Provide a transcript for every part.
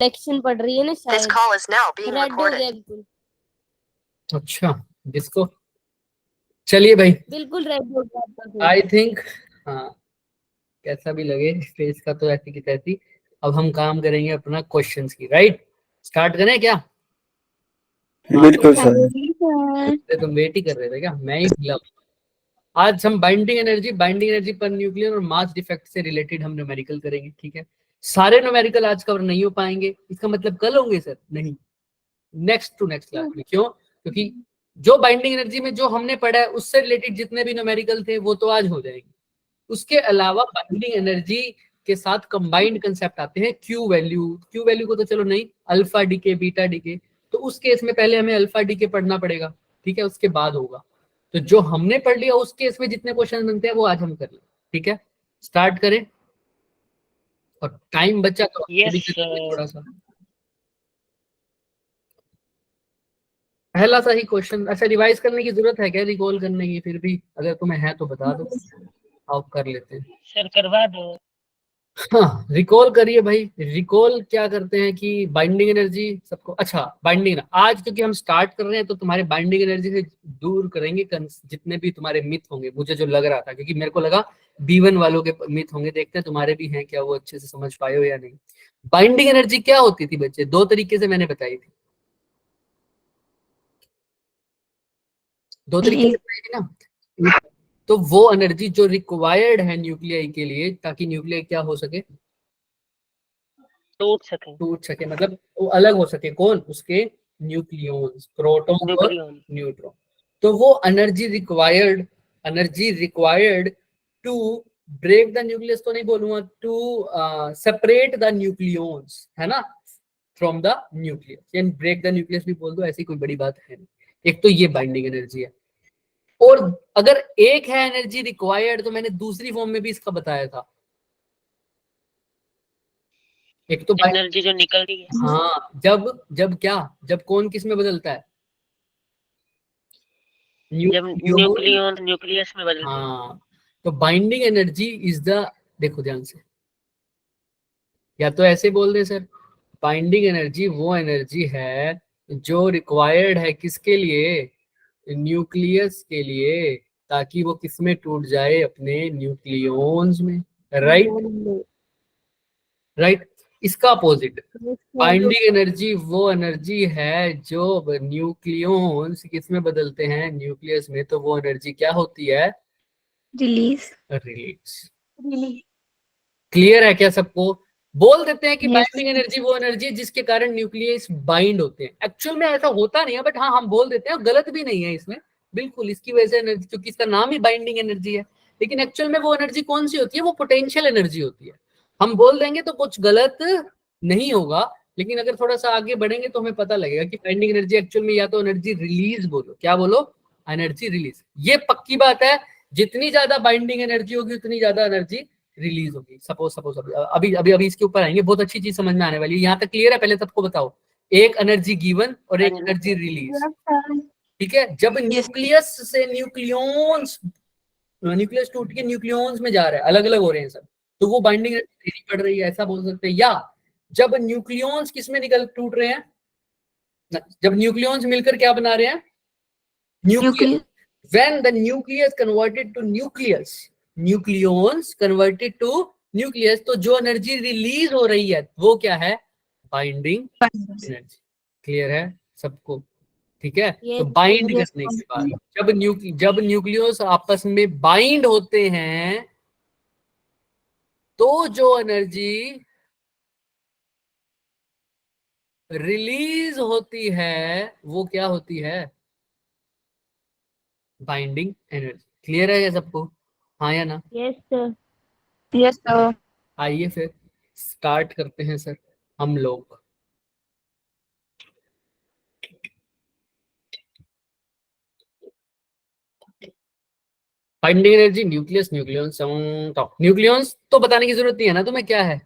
Election पड़ रही है ना शायद, रेड हो गया बिल्कुल। अच्छा जिसको, चलिए भाई बिल्कुल रेड हो गया। आई थिंक, हाँ कैसा भी लगे फेस का तो ऐसी की तैसी। अब हम काम करेंगे अपना क्वेश्चंस की, राइट? स्टार्ट करें क्या? बिल्कुल सर। तुम वेट ही कर रहे थे क्या? मैं ही भूला। आज हम बाइंडिंग एनर्जी पर न्यूक्लियर और मास डिफेक्ट से रिलेटेड हम न्यूमेरिकल करेंगे, ठीक है? सारे न्यूमेरिकल आज कवर नहीं हो पाएंगे, इसका मतलब कल होंगे सर? नहीं, नेक्स्ट टू नेक्स्ट क्लास में। क्यों? क्योंकि जो बाइंडिंग एनर्जी में जो हमने पढ़ा है उससे रिलेटेड जितने भी न्यूमेरिकल थे वो तो आज हो जाएंगे। उसके अलावा बाइंडिंग एनर्जी के साथ कंबाइंड कंसेप्ट आते हैं, क्यू वैल्यू को तो चलो नहीं, अल्फा डीके बीटा डीके, तो उस केस में पहले हमें अल्फा डीके पढ़ना पड़ेगा, ठीक है? उसके बाद होगा। तो जो हमने पढ़ लिया उस केस में जितने क्वेश्चन बनते हैं वो आज हम कर लें, ठीक है? स्टार्ट करें, और टाइम बचा तो थोड़ा सा। पहला सा ही क्वेश्चन, अच्छा रिवाइज करने की जरूरत है क्या, रिकॉल करने की? फिर भी अगर तुम्हें है तो बता दो, आप कर लेते हैं। सर करवा दो। हाँ रिकॉल करिए भाई। रिकॉल क्या करते हैं कि बाइंडिंग एनर्जी सबको, अच्छा बाइंडिंग आज क्योंकि हम स्टार्ट कर रहे हैं तो तुम्हारे बाइंडिंग एनर्जी से दूर करेंगे जितने भी तुम्हारे मिथ होंगे, मुझे जो लग रहा था, क्योंकि मेरे को लगा B1 वालों के मिथ होंगे, देखते हैं तुम्हारे भी हैं क्या, वो अच्छे से समझ पाए हो या नहीं। बाइंडिंग एनर्जी क्या होती थी बच्चे? दो तरीके से मैंने बताई थी, दो तरीके से बताई थी ना। तो वो एनर्जी जो रिक्वायर्ड है न्यूक्लियाई के लिए, ताकि न्यूक्लियाई क्या हो सके, टूट सके, मतलब वो अलग हो सके। कौन? उसके न्यूक्लियॉन्स, प्रोटॉन और न्यूट्रॉन। तो वो energy required to break the nucleus, तो नहीं बोलूंगा, टू सेपरेट द न्यूक्लियॉन्स, है ना, फ्रॉम द न्यूक्लियस, यानी ब्रेक द न्यूक्लियस भी बोल दो, ऐसी कोई बड़ी बात है नहीं। एक तो ये बाइंडिंग एनर्जी है, और अगर एक है एनर्जी रिक्वायर्ड तो मैंने दूसरी फॉर्म में भी इसका बताया था। एक तो एनर्जी जो निकल रही है, हाँ, जब कौन किस में बदलता है? जब न्यूक्लियन न्यूक्लियस में बदलता है। हाँ, तो बाइंडिंग एनर्जी इज द, देखो ध्यान से, या तो ऐसे बोल दे सर, बाइंडिंग एनर्जी वो एनर्जी है जो रिक्वायर्ड है किसके लिए? न्यूक्लियस के लिए, ताकि वो किसमें टूट जाए? अपने न्यूक्लियॉन्स में, राइट। इसका अपोजिट, बाइंडिंग एनर्जी वो एनर्जी है जो न्यूक्लियॉन्स किसमें बदलते हैं? न्यूक्लियस में। तो वो एनर्जी क्या होती है? रिलीज। क्लियर है क्या सबको? बोल देते हैं कि बाइंडिंग एनर्जी वो एनर्जी है जिसके कारण न्यूक्लियस बाइंड होते हैं। एक्चुअल में ऐसा होता नहीं है, बट हाँ हम बोल देते हैं, गलत भी नहीं है इसमें, बिल्कुल इसकी वजह से एनर्जी, क्योंकि इसका नाम ही बाइंडिंग एनर्जी है। लेकिन एक्चुअल में वो एनर्जी कौन सी होती है? वो पोटेंशियल एनर्जी होती है। हम बोल देंगे तो कुछ गलत नहीं होगा, लेकिन अगर थोड़ा सा आगे बढ़ेंगे तो हमें पता लगेगा कि बाइंडिंग एनर्जी एक्चुअल में या तो एनर्जी रिलीज बोलो, क्या बोलो? Energy release. ये पक्की बात है, जितनी ज्यादा बाइंडिंग एनर्जी होगी उतनी ज्यादा एनर्जी रिलीज होगी। सपोज अभी इसके ऊपर आएंगे, बहुत अच्छी चीज समझ में आने वाली है। यहाँ तक क्लियर है? पहले सबको बताओ, एक एनर्जी गिवन और एक एनर्जी रिलीज, ठीक है? जब न्यूक्लियस से न्यूक्लियॉन्स, न्यूक्लियस टूट के न्यूक्लियॉन्स में जा रहा है, अलग अलग हो रहे हैं सब, तो वो बाइंडिंग एनर्जी पड़ रही है, ऐसा बोल सकते हैं। या जब न्यूक्लियॉन्स किस में निकल टूट रहे हैं, जब न्यूक्लियॉन्स मिलकर क्या बना रहे हैं? Nucleus. When the nucleus converted to nucleus, nucleons converted to nucleus, तो जो एनर्जी रिलीज हो रही है वो क्या है? Binding energy. क्लियर है सबको? ठीक है, तो बाइंड करने के बाद जब न्यूक्लियस आपस में बाइंड होते हैं तो जो एनर्जी रिलीज होती है वो क्या होती है? Binding energy. क्लियर है ये सबको? हाँ या ना? Yes sir. Yes sir. आइए फिर स्टार्ट करते हैं सर हम लोग। बाइंडिंग एनर्जी न्यूक्लियस न्यूक्लियॉन्स, तो न्यूक्लियॉन्स तो बताने की जरूरत नहीं है ना तुम्हें, क्या है?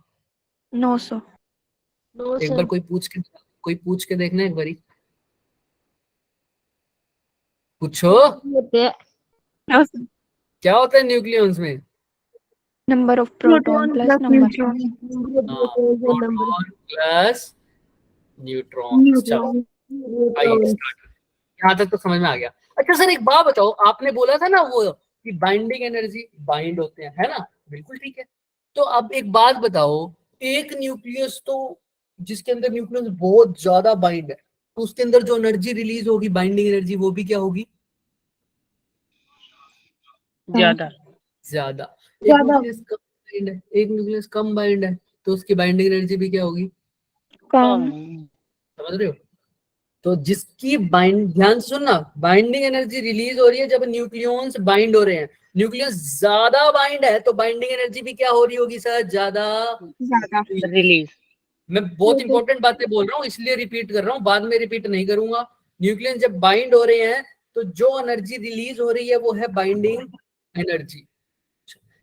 No sir. एक बार कोई पूछ के देखना, एक बारी पूछो। क्या होता है न्यूक्लियॉन्स में? Number of proton plus number proton plus neutron. चलो आइए स्टार्ट। यहाँ तक तो समझ में आ गया। अच्छा सर एक बात बताओ, आपने बोला था ना वो कि बाइंडिंग एनर्जी बाइंड होते हैं, है ना? बिल्कुल ठीक है। तो अब एक बात बताओ, एक न्यूक्लियस तो जिसके अंदर न्यूक्लियस बहुत ज्यादा बाइंड है, तो उसके अंदर जो एनर्जी रिलीज होगी बाइंडिंग एनर्जी, वो भी क्या होगी? ज्यादा। ज्यादा। एक न्यूक्लियस कम बाइंड है, एक न्यूक्लियस कम बाइंड है, तो उसकी बाइंडिंग एनर्जी भी क्या होगी? कम। समझ रहे हो? तो जिसकी बाइंड, ध्यान से सुनना, बाइंडिंग एनर्जी रिलीज हो रही है जब न्यूक्लियॉन्स बाइंड हो रहे हैं। न्यूक्लियस ज्यादा बाइंड है तो बाइंडिंग एनर्जी भी क्या हो रही होगी सर? ज्यादा। ज्यादा। रिलीज। मैं बहुत इंपॉर्टेंट बातें बोल रहा हूँ इसलिए रिपीट कर रहा हूँ, बाद में रिपीट नहीं करूंगा। न्यूक्लियस जब बाइंड हो रहे हैं तो जो एनर्जी रिलीज हो रही है वो है बाइंडिंग एनर्जी।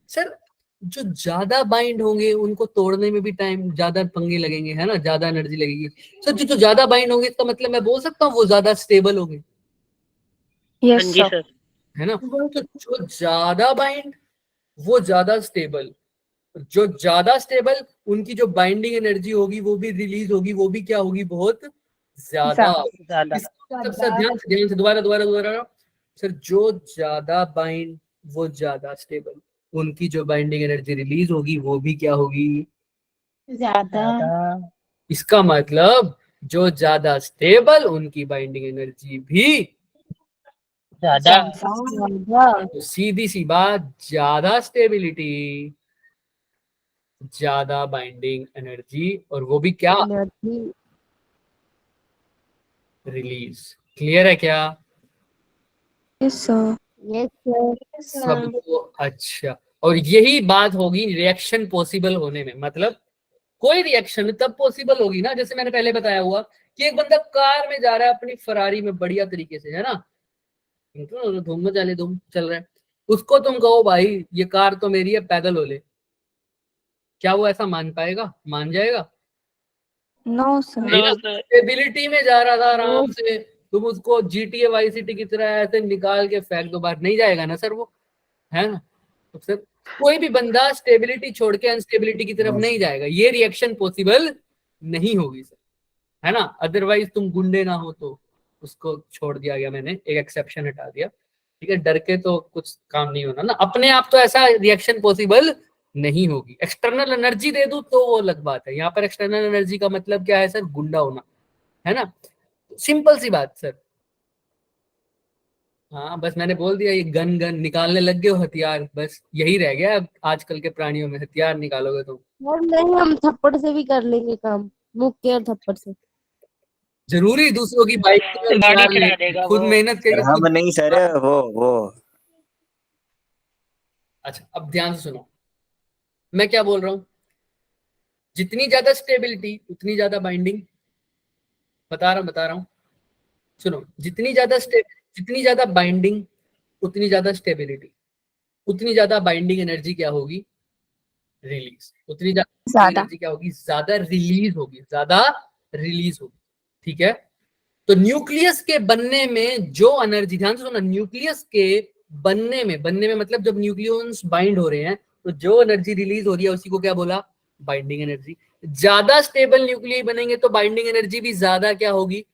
सर जो ज्यादा बाइंड होंगे उनको तोड़ने में भी टाइम ज्यादा, पंगे लगेंगे, है ना? ज्यादा एनर्जी लगेगी। सर जो ज्यादा बाइंड होंगे इसका मतलब मैं बोल सकता हूँ वो ज्यादा स्टेबल होंगे, हाँ यस जी सर। सर। है ना? तो जो ज्यादा बाइंड वो ज्यादा स्टेबल, जो ज्यादा स्टेबल उनकी जो बाइंडिंग एनर्जी होगी वो भी रिलीज होगी, वो भी क्या होगी? बहुत ज्यादा। ज्यादा। इसका मतलब सर ध्यान से दोबारा दोबारा दोबारा सर, जो ज्यादा बाइंड वो ज्यादा स्टेबल, उनकी जो बाइंडिंग एनर्जी रिलीज होगी वो भी क्या होगी? ज्यादा। इसका मतलब जो ज्यादा स्टेबल उनकी बाइंडिंग एनर्जी भी ज्यादा। तो सीधी सी बात, ज्यादा स्टेबिलिटी ज्यादा बाइंडिंग एनर्जी, और वो भी क्या? रिलीज। क्लियर है क्या यस सर। सबको? अच्छा, और यही बात होगी रिएक्शन पॉसिबल होने में। मतलब कोई रिएक्शन तब पॉसिबल होगी ना, जैसे मैंने पहले बताया हुआ कि एक बंदा कार में जा रहा है अपनी फरारी में बढ़िया तरीके से, है ना? धूम में चले, धूम चल रहा है, उसको तुम कहो भाई ये कार तो मेरी है, पैदल हो ले, क्या वो ऐसा मान पाएगा? मान जाएगा? No sir. नहीं ना। No sir. स्टेबिलिटी में जा रहा था आराम से, तुम उसको जीटीए वाई सिटी की तरह ऐसे निकाल के फेंक दो बाहर, नहीं जाएगा ना सर वो, है ना? तो सर कोई भी बंदा स्टेबिलिटी छोड़ के अनस्टेबिलिटी की तरफ नहीं जाएगा, ये रिएक्शन पॉसिबल नहीं होगी सर, है ना? अदरवाइज तुम गुंडे ना हो तो उसको छोड़ दिया गया, मैंने एक एक्सेप्शन हटा दिया। ठीक है, डर के तो कुछ काम नहीं होना ना, अपने आप तो ऐसा रिएक्शन पॉसिबल नहीं होगी। एक्सटर्नल एनर्जी दे दूं तो वो अलग बात है, यहाँ पर एक्सटर्नल एनर्जी का मतलब क्या है सर? गुंडा होना, है ना? सिंपल सी बात सर। हाँ बस मैंने बोल दिया, ये गन गन निकालने लग गए हो, हथियार, बस यही रह गया अब आजकल के प्राणियों में, हथियार निकालोगे तो। और नहीं, हम थप्पड़ से भी कर लेंगे काम, मुक्के और थप्पड़ से। जरूरी दूसरों की बाइक में गाड़ी हथियार चढ़ा लेके देगा खुद वो। मेहनत करके हम खुद। नहीं सर, वो अच्छा अब ध्यान से सुनो, मैं क्या बोल रहा हूँ। जितनी ज्यादा स्टेबिलिटी उतनी ज्यादा बाइंडिंग, बता रहा हूँ, सुनो। जितनी ज्यादा बाइंडिंग उतनी ज्यादा स्टेबिलिटी, उतनी ज्यादा बाइंडिंग एनर्जी क्या होगी? रिलीज। उतनी ज्यादा ज्यादा। एनर्जी क्या होगी? ज्यादा रिलीज होगी, ज्यादा रिलीज होगी। ठीक है, तो न्यूक्लियस के बनने में जो एनर्जी, ध्यान से सुनो, न्यूक्लियस के बनने में मतलब जब न्यूक्लियॉन्स बाइंड हो रहे हैं तो जो एनर्जी रिलीज हो रही है उसी को क्या बोला? Binding energy. ज्यादा स्टेबल न्यूक्लियाई बनेंगे तो बाइंडिंग एनर्जी भी ज्यादा क्या होगी?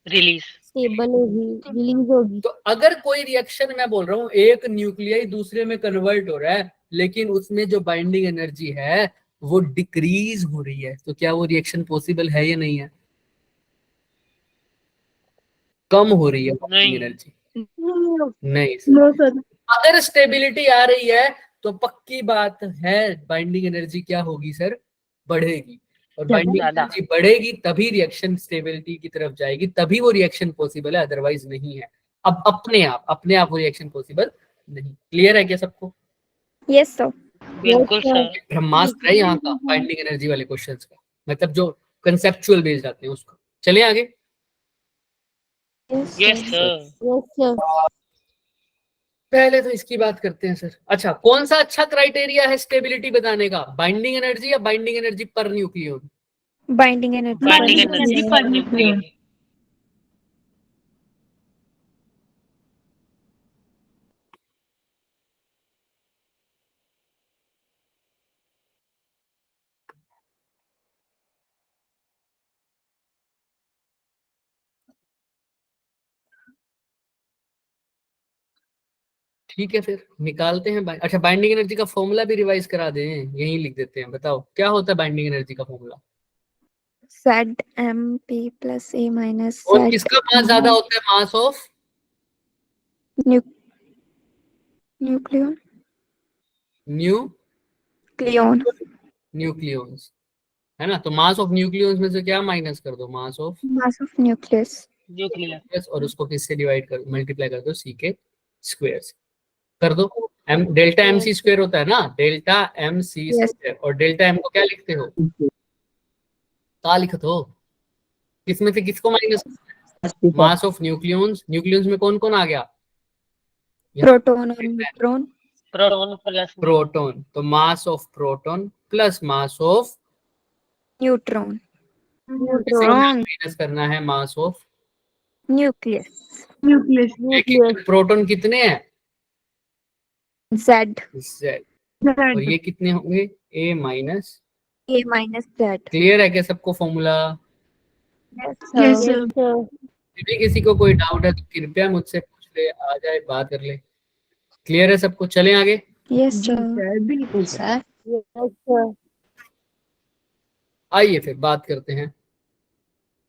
रिलीज। स्टेबल होगी, रिलीज होगी। तो अगर कोई रिएक्शन, मैं बोल रहा हूँ एक न्यूक्लियाई दूसरे में कन्वर्ट हो रहा है लेकिन उसमें जो बाइंडिंग एनर्जी है वो डिक्रीज हो रही है, तो क्या वो रिएक्शन पॉसिबल है या नहीं है? कम हो रही है बाइंडिंग नहीं। एनर्जी, नहीं सर। अगर स्टेबिलिटी आ रही है तो पक्की बात है बाइंडिंग एनर्जी क्या होगी सर? बढ़ेगी। और बाइंडिंग ज्यादा। एनर्जी बढ़ेगी तभी रिएक्शन स्टेबिलिटी की तरफ जाएगी, तभी वो रिएक्शन पॉसिबल है, अदरवाइज नहीं है। अब अपने आप वो रिएक्शन पॉसिबल नहीं। क्लियर है क्या सबको? Yes sir. बिल्कुल सर। ब्रह्मास्त्र है यहाँ का बाइंडिंग एनर्जी वाले क्वेश्चंस का, मतलब जो कंसेप्चुअल बेस्ड आते हैं उसका। चलिए आगे। Yes yes sir. Sir. Yes sir. पहले तो इसकी बात करते हैं सर। अच्छा, कौन सा अच्छा क्राइटेरिया है स्टेबिलिटी बताने का? बाइंडिंग एनर्जी या binding energy per nucleon? Binding energy per binding energy nucleus. Per nucleon. ठीक है, फिर निकालते हैं। अच्छा, बाइंडिंग एनर्जी का फॉर्मूला भी रिवाइज करा दें, यही लिख देते हैं। बताओ क्या होता है बाइंडिंग एनर्जी का formula? ZMP plus A minus और Z किसका मास ज्यादा होता है? मास ऑफ न्यूक्लियन क्लियन न्यूक्लियंस, है ना? तो मास ऑफ न्यूक्लियंस में से क्या माइनस कर दो? Mass of mass of nucleus nuclear. और उसको किससे डिवाइड कर, मल्टीप्लाई कर दो? सी के स्क्वायर से कर दो। M delta m c square होता है ना, डेल्टा एम सी स्क्वायर। और डेल्टा एम को क्या लिखते हो? क्या लिखते हो? किसमें से किसको minus? Mass of nucleons. Nucleons में कौन कौन आ गया? प्रोटॉन और न्यूट्रॉन प्रोटॉन प्लस प्रोटॉन। तो mass of proton plus mass of neutron minus करना है मास ऑफ न्यूक्लियस प्रोटॉन कितने हैं? Z Z। और ये कितने होंगे? A minus A minus Z। Clear है क्या सबको फॉर्मूला? Yes sir। यदि किसी को कोई डाउट है तो कृपया मुझसे पूछ ले, आ जाए, बात कर ले। क्लियर है सबको? चलें आगे। Yes sir। बिल्कुल सर। आइए फिर बात करते हैं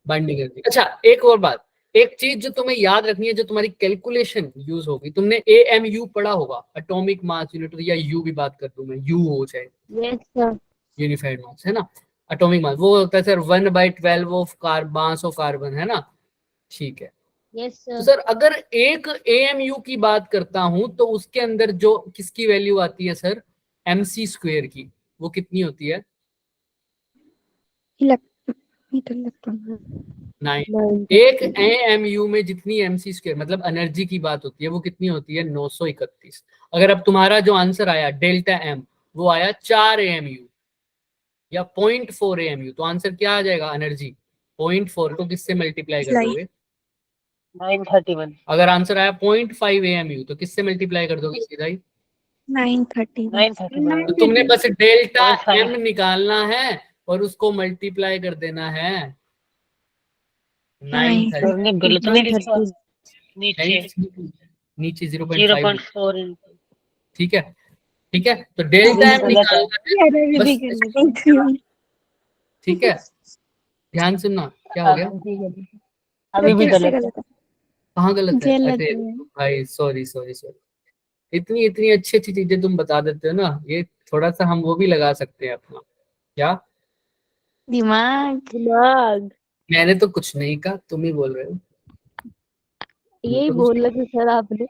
बाइंडिंग एनर्जी। अच्छा, एक और बात, एक चीज जो तुम्हें याद रखनी है, जो तुम्हारी कैलकुलेशन यूज होगी, तुमने AMU पढ़ा होगा, एटॉमिक मास यूनिट, या यू भी बात कर दूं मैं, यू हो चाहे, यस सर। यूनिफाइड मास, है ना? एटॉमिक मास वो होता है sir 1/12 of mass of carbon, है ना? ठीक है। यस तो सर। सर अगर एक AMU की बात करता हूं तो उसके अंदर जो किसकी वैल्यू आती है सर? MC स्क्वायर की। वो कितनी होती है? इलेक्ट्रॉन 9। एक AMU में जितनी MC स्क्वायर मतलब एनर्जी की बात होती है वो कितनी होती है? 931। अगर अब तुम्हारा जो आंसर आया डेल्टा M वो आया 4 AMU या 0.4 AMU, तो आंसर क्या आ जाएगा? एनर्जी 0.4 को किससे मल्टीप्लाई कर दोगे? 931 अगर आंसर आया 0.5 AMU तो किससे मल्टीप्लाई कर दोगे सीधा ही? 931 तो तुमने बस डेल्टा M निकालना है और उसको मल्टीप्लाई कर देना है 930। तुमने गलत नहीं लिखा नीचे नीचे 0.5। 0.4 ठीक है, ठीक है। तो डेल्टा M निकालना है बस। ठीक है, ध्यान सुनना। क्या हो गया? अभी भी गलत है। कहाँ गलत है? अरे भाई सॉरी सॉरी सॉरी, इतनी इतनी अच्छी अच्छी चीजें तुम बता देते हो ना, ये थोड़ा सा हम वो भी लगा सकते हैं अपना। क्या दिमाग मैंने तो कुछ नहीं कहा, तुम ही बोल रहे हो। यही बोला था सर आपने।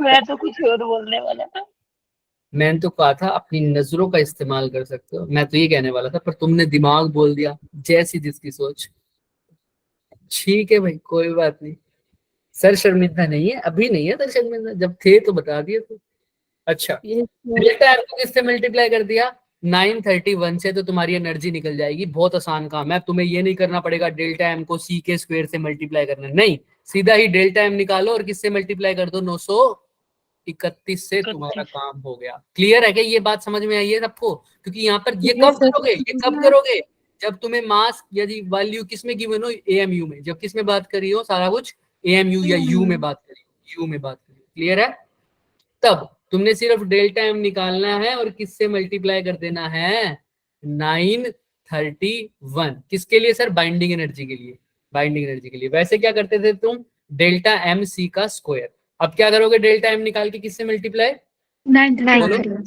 मैं तो कुछ और बोलने वाला था। मैंने तो कहा था अपनी नजरों का इस्तेमाल कर सकते हो, मैं तो ये कहने वाला था, पर तुमने दिमाग बोल दिया, जैसी जिसकी सोच। ठीक है भाई, कोई बात नहीं। सर शर्मिंदा नहीं है, अभी नहीं है सर शर्मिंदा, जब थे तो बता दिए थे। अच्छा, डेल्टा एम को किससे मल्टीप्लाई कर दिया? 931 से। तो तुम्हारी एनर्जी निकल जाएगी। बहुत आसान काम है, तुम्हें ये नहीं करना पड़ेगा डेल्टा एम को सी के स्क्वायर से मल्टीप्लाई करना, नहीं, सीधा ही डेल्टा एम निकालो और किससे मल्टीप्लाई कर दो? 931 से, तुम्हारा काम हो गया। क्लियर है क्या? ये बात समझ में आई है सबको? क्योंकि यहाँ पर ये कब करोगे? ये कब करोगे? जब तुम्हें मास यदि वैल्यू किसमें गिवन हो? AMU में। जब किस में बात करी हो सारा कुछ? AMU या U में बात करी हो, U में बात करी हो। क्लियर है? तब तुमने सिर्फ डेल्टा एम निकालना है और किससे मल्टीप्लाई कर देना है? 931। किसके लिए सर? बाइंडिंग एनर्जी के लिए। बाइंडिंग एनर्जी के लिए। वैसे क्या करते थे तुम? डेल्टा एम सी का स्क्वायर। अब क्या करोगे? डेल्टा एम निकाल के किससे मल्टीप्लाई? 931।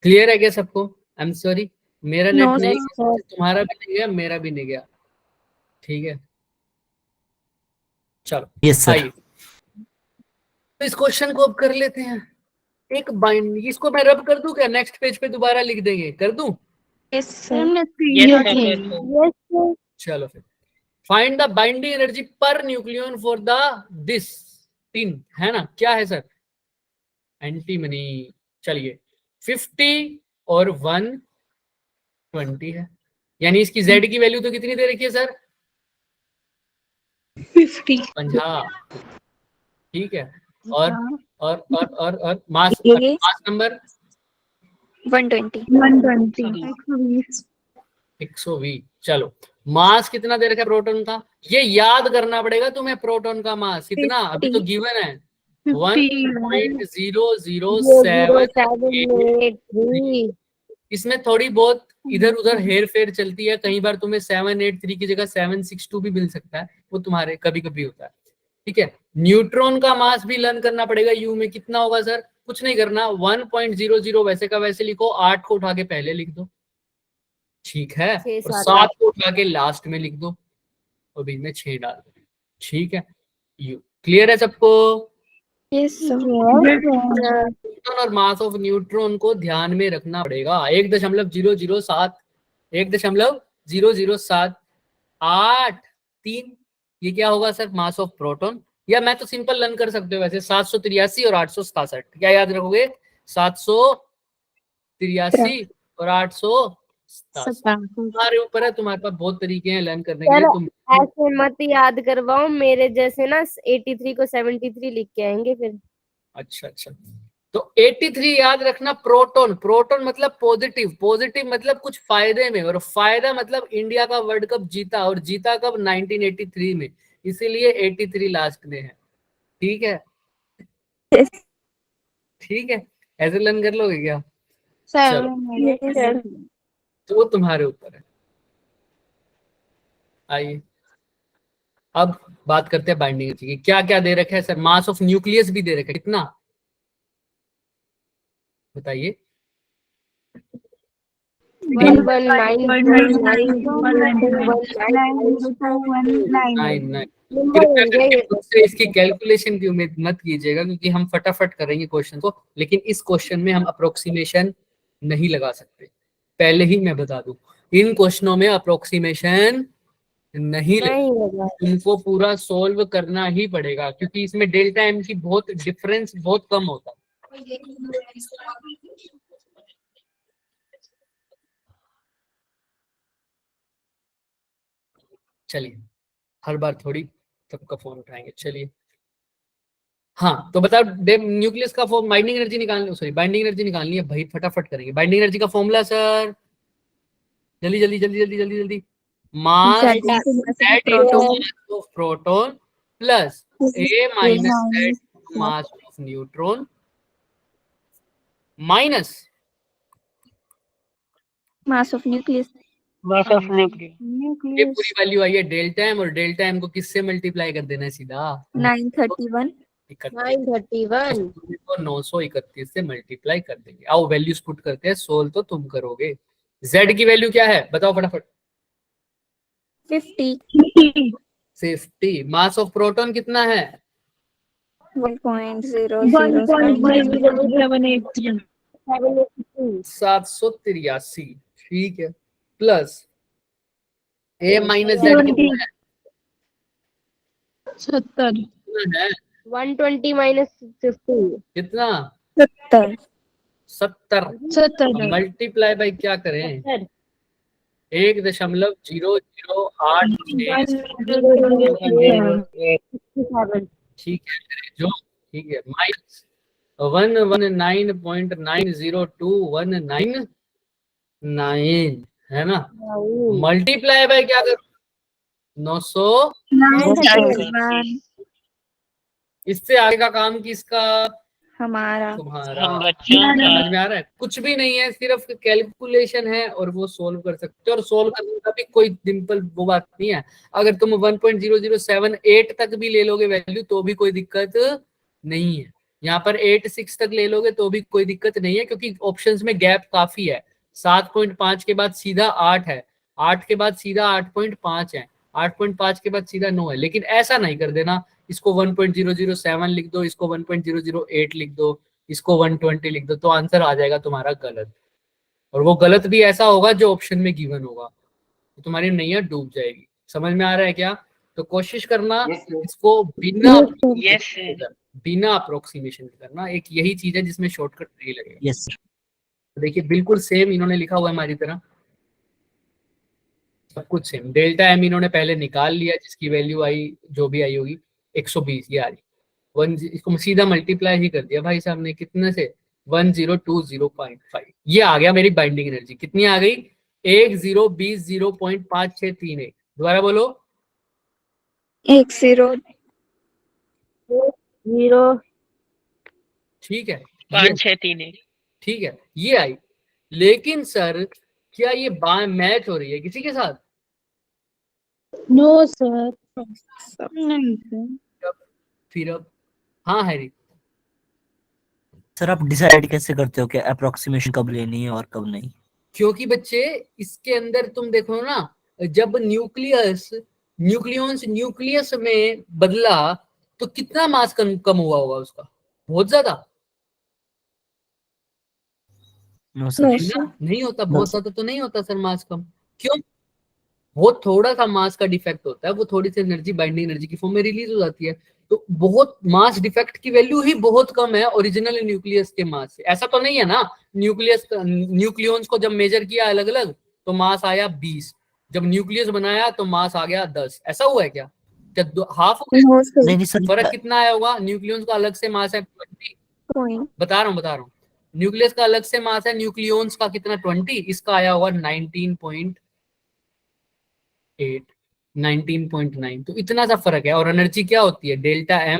क्लियर है क्या सबको? आई एम सॉरी, मेरा नेट No, नहीं, sir. तुम्हारा भी नहीं गया, मेरा भी नहीं गया। ठीक है, चलो यस सर। आइए तो इस क्वेश्चन को अब कर लेते हैं। एक बाइंड, इसको मैं रब कर दूं क्या? नेक्स्ट पेज पे दोबारा लिख देंगे, कर दूं? Yes sir। चलो फिर, find the binding energy per nucleon for the this 3, है ना? क्या है सर? एंटीमनी। चलिए 50 और 120 है, यानी इसकी z की वैल्यू तो कितनी दे रखी है सर? 50 50। ठीक है, और और मास ये मास नंबर 120 120। चलो मास कितना दे रखा है प्रोटॉन का? ये याद करना पड़ेगा तुम्हें, प्रोटॉन का मास कितना अभी तो गिवन है 1.0078। इसमें थोड़ी बहुत इधर उधर हेर फेर चलती है, कई बार तुम्हें 783 की जगह 762 भी मिल सकता है, वो तुम्हारे कभी कभी होता है। ठीक है, न्यूट्रॉन का मास भी लर्न करना पड़ेगा। यू में कितना होगा सर? कुछ नहीं करना, 1.00 वैसे का वैसे लिखो, 8 को उठा के पहले लिख दो, ठीक है, और 7 को उठा के लास्ट में लिख दो और बीच में 6 डाल दो। ठीक है, यू क्लियर है सबको? यस सर प्रोटॉन और मास ऑफ न्यूट्रॉन को ध्यान में रखना पड़ेगा। 1.007 1.00783, ये क्या होगा सर? Mass of proton. या मैं तो सिंपल लर्न कर सकते हो वैसे, 783 और 867। क्या याद रखोगे? 783 और 867। तुम्हारे ऊपर है, तुम्हारे पास बहुत तरीके हैं लर्न करने के लिए। तुम ऐसे मत याद करवाओ, मेरे जैसे ना 83 को 73 लिख के आएंगे फिर। अच्छा, तो 83 याद रखना। प्रोटॉन, प्रोटॉन मतलब पॉजिटिव, पॉजिटिव मतलब कुछ फायदे में, और फायदा मतलब इंडिया का वर्ल्ड कप जीता, और जीता कब? 1983 में, इसीलिए 83 लास्ट में है। ठीक है, ठीक है, ऐसे लर्न कर लोगे क्या? चलो, तो वो तुम्हारे ऊपर है। आइए अब बात करते हैं बाइंडिंग एनर्जी की। क्या क्या दे रखा है सर? मास ऑफ न्यूक्लियस भी दे रखा है, कितना बताइए? 9 से इसकी कैलकुलेशन की उम्मीद मत कीजिएगा, क्योंकि हम फटाफट करेंगे क्वेश्चन को, लेकिन इस क्वेश्चन में हम अप्रोक्सीमेशन नहीं लगा सकते, पहले ही मैं बता दूं। इन क्वेश्चनों में अप्रोक्सीमेशन नहीं लगेगा, इनको पूरा सोल्व करना ही पड़ेगा, क्योंकि इसमें डेल्टा एम की बहुत डिफरेंस बहुत कम होता है। चलिए, हर बार थोड़ी सबका फोन उठाएंगे। चलिए, हाँ तो बताओ, न्यूक्लियस का फॉर्म, बाइंडिंग एनर्जी निकालनी, सॉरी बाइंडिंग एनर्जी निकालनी है भाई, फटाफट करेंगे। बाइंडिंग एनर्जी का फॉर्मूला सर, जल्दी जल्दी जल्दी जल्दी जल्दी जल्दी। मास of proton plus A minus mass of neutron minus mass of nucleus. ये पूरी वैल्यू आई है डेल्टा एम, और डेल्टा एम को किससे मल्टीप्लाई कर देना है? सीधा 931 को 931 से मल्टीप्लाई कर देंगे। आओ वैल्यूज पुट करते हैं, सोल्व तो तुम करोगे। z की वैल्यू क्या है बताओ फटाफट? 50। मास ऑफ प्रोटॉन कितना है? 783। ठीक है, प्लस ए माइनस जेड कितना है? 70 है 120 माइनस 50 कितना? 70 मल्टीप्लाई बाई क्या करें? 1.008। ठीक है, जो ठीक है, माइनस 119.90219 है ना, मल्टीप्लाई बाय क्या करो? 900। इससे आगे का काम किसका? हमारा। तुम्हारा। समझ में आ रहा है? कुछ भी नहीं है, सिर्फ कैलकुलेशन है, और वो सोल्व कर सकते हो, और सोल्व करने का भी कोई सिंपल वो बात नहीं है। अगर तुम 1.0078 तक भी ले लोगे वैल्यू तो भी कोई दिक्कत नहीं है, यहाँ पर 86 तक ले लोगे तो भी कोई दिक्कत नहीं है, क्योंकि ऑप्शंस में गैप काफी है। 7.5 के बाद सीधा 8 है, 8 के बाद सीधा 8.5 है, 8.5 के बाद सीधा 9 है। लेकिन ऐसा नहीं कर देना, इसको 1.007 लिख दो, इसको 1.008 लिख दो, इसको 120 लिख दो, तो आंसर आ जाएगा तुम्हारा गलत। और वो गलत भी ऐसा होगा जो ऑप्शन में गिवन होगा, तो तुम्हारी नैया डूब जाएगी। समझ में आ रहा है क्या? तो कोशिश करना इसको बिना बिना अप्रोक्सीमेशन के करना, एक यही चीज है जिसमें शॉर्टकट नहीं लगेगा। Yes sir. देखिए बिल्कुल सेम इन्होंने लिखा हुआ है हमारी तरह, सब कुछ सेम। डेल्टा एम इन्होंने पहले निकाल लिया, जिसकी वैल्यू आई जो भी आई होगी 120, ये आ रही 1, इसको सीधा मल्टीप्लाई ही कर दिया भाई साहब ने, कितने से 1020.5, ये आ गया मेरी बाइंडिंग एनर्जी। कितनी आ गई 1020.5631। दोबारा बोलो 10 0 ठीक है, 5631। ठीक है ये आई। लेकिन सर क्या ये मैच हो रही है किसी के साथ? No sir. नहीं सर। फिर अब हाँ हैरी, सर आप डिसाइड कैसे करते हो कि अप्रोक्सीमेशन कब लेनी है और कब नहीं? क्योंकि बच्चे इसके अंदर तुम देखो ना, जब न्यूक्लियस में बदला तो कितना मास कम हुआ होगा उसका, बहुत ज्यादा। No sir. नो है सर। ना? नहीं होता, No, बहुत ज्यादा तो नहीं होता सर मास कम। क्यों? वो थोड़ा सा मास का डिफेक्ट होता है, वो थोड़ी सी एनर्जी बाइंडिंग एनर्जी की फॉर्म में रिलीज हो जाती है। तो बहुत मास डिफेक्ट की वैल्यू ही बहुत कम है ओरिजिनल न्यूक्लियस के मास से। ऐसा तो नहीं है ना न्यूक्लियंस को जब मेजर किया अलग अलग तो मास आया 20, जब न्यूक्लियस बनाया तो मास आ गया 10, ऐसा हुआ है क्या? हाफ हो गया? No sir. नहीं सर। फर्क कितना आया होगा? न्यूक्लियंस का अलग से मास है 20, पॉइंट। बता रहा हूँ। न्यूक्लियस का अलग से मास है, न्यूक्लियंस का कितना 20, इसका आया होगा 19.9। तो इतना सा फर्क है। और एनर्जी क्या होती है? Delta m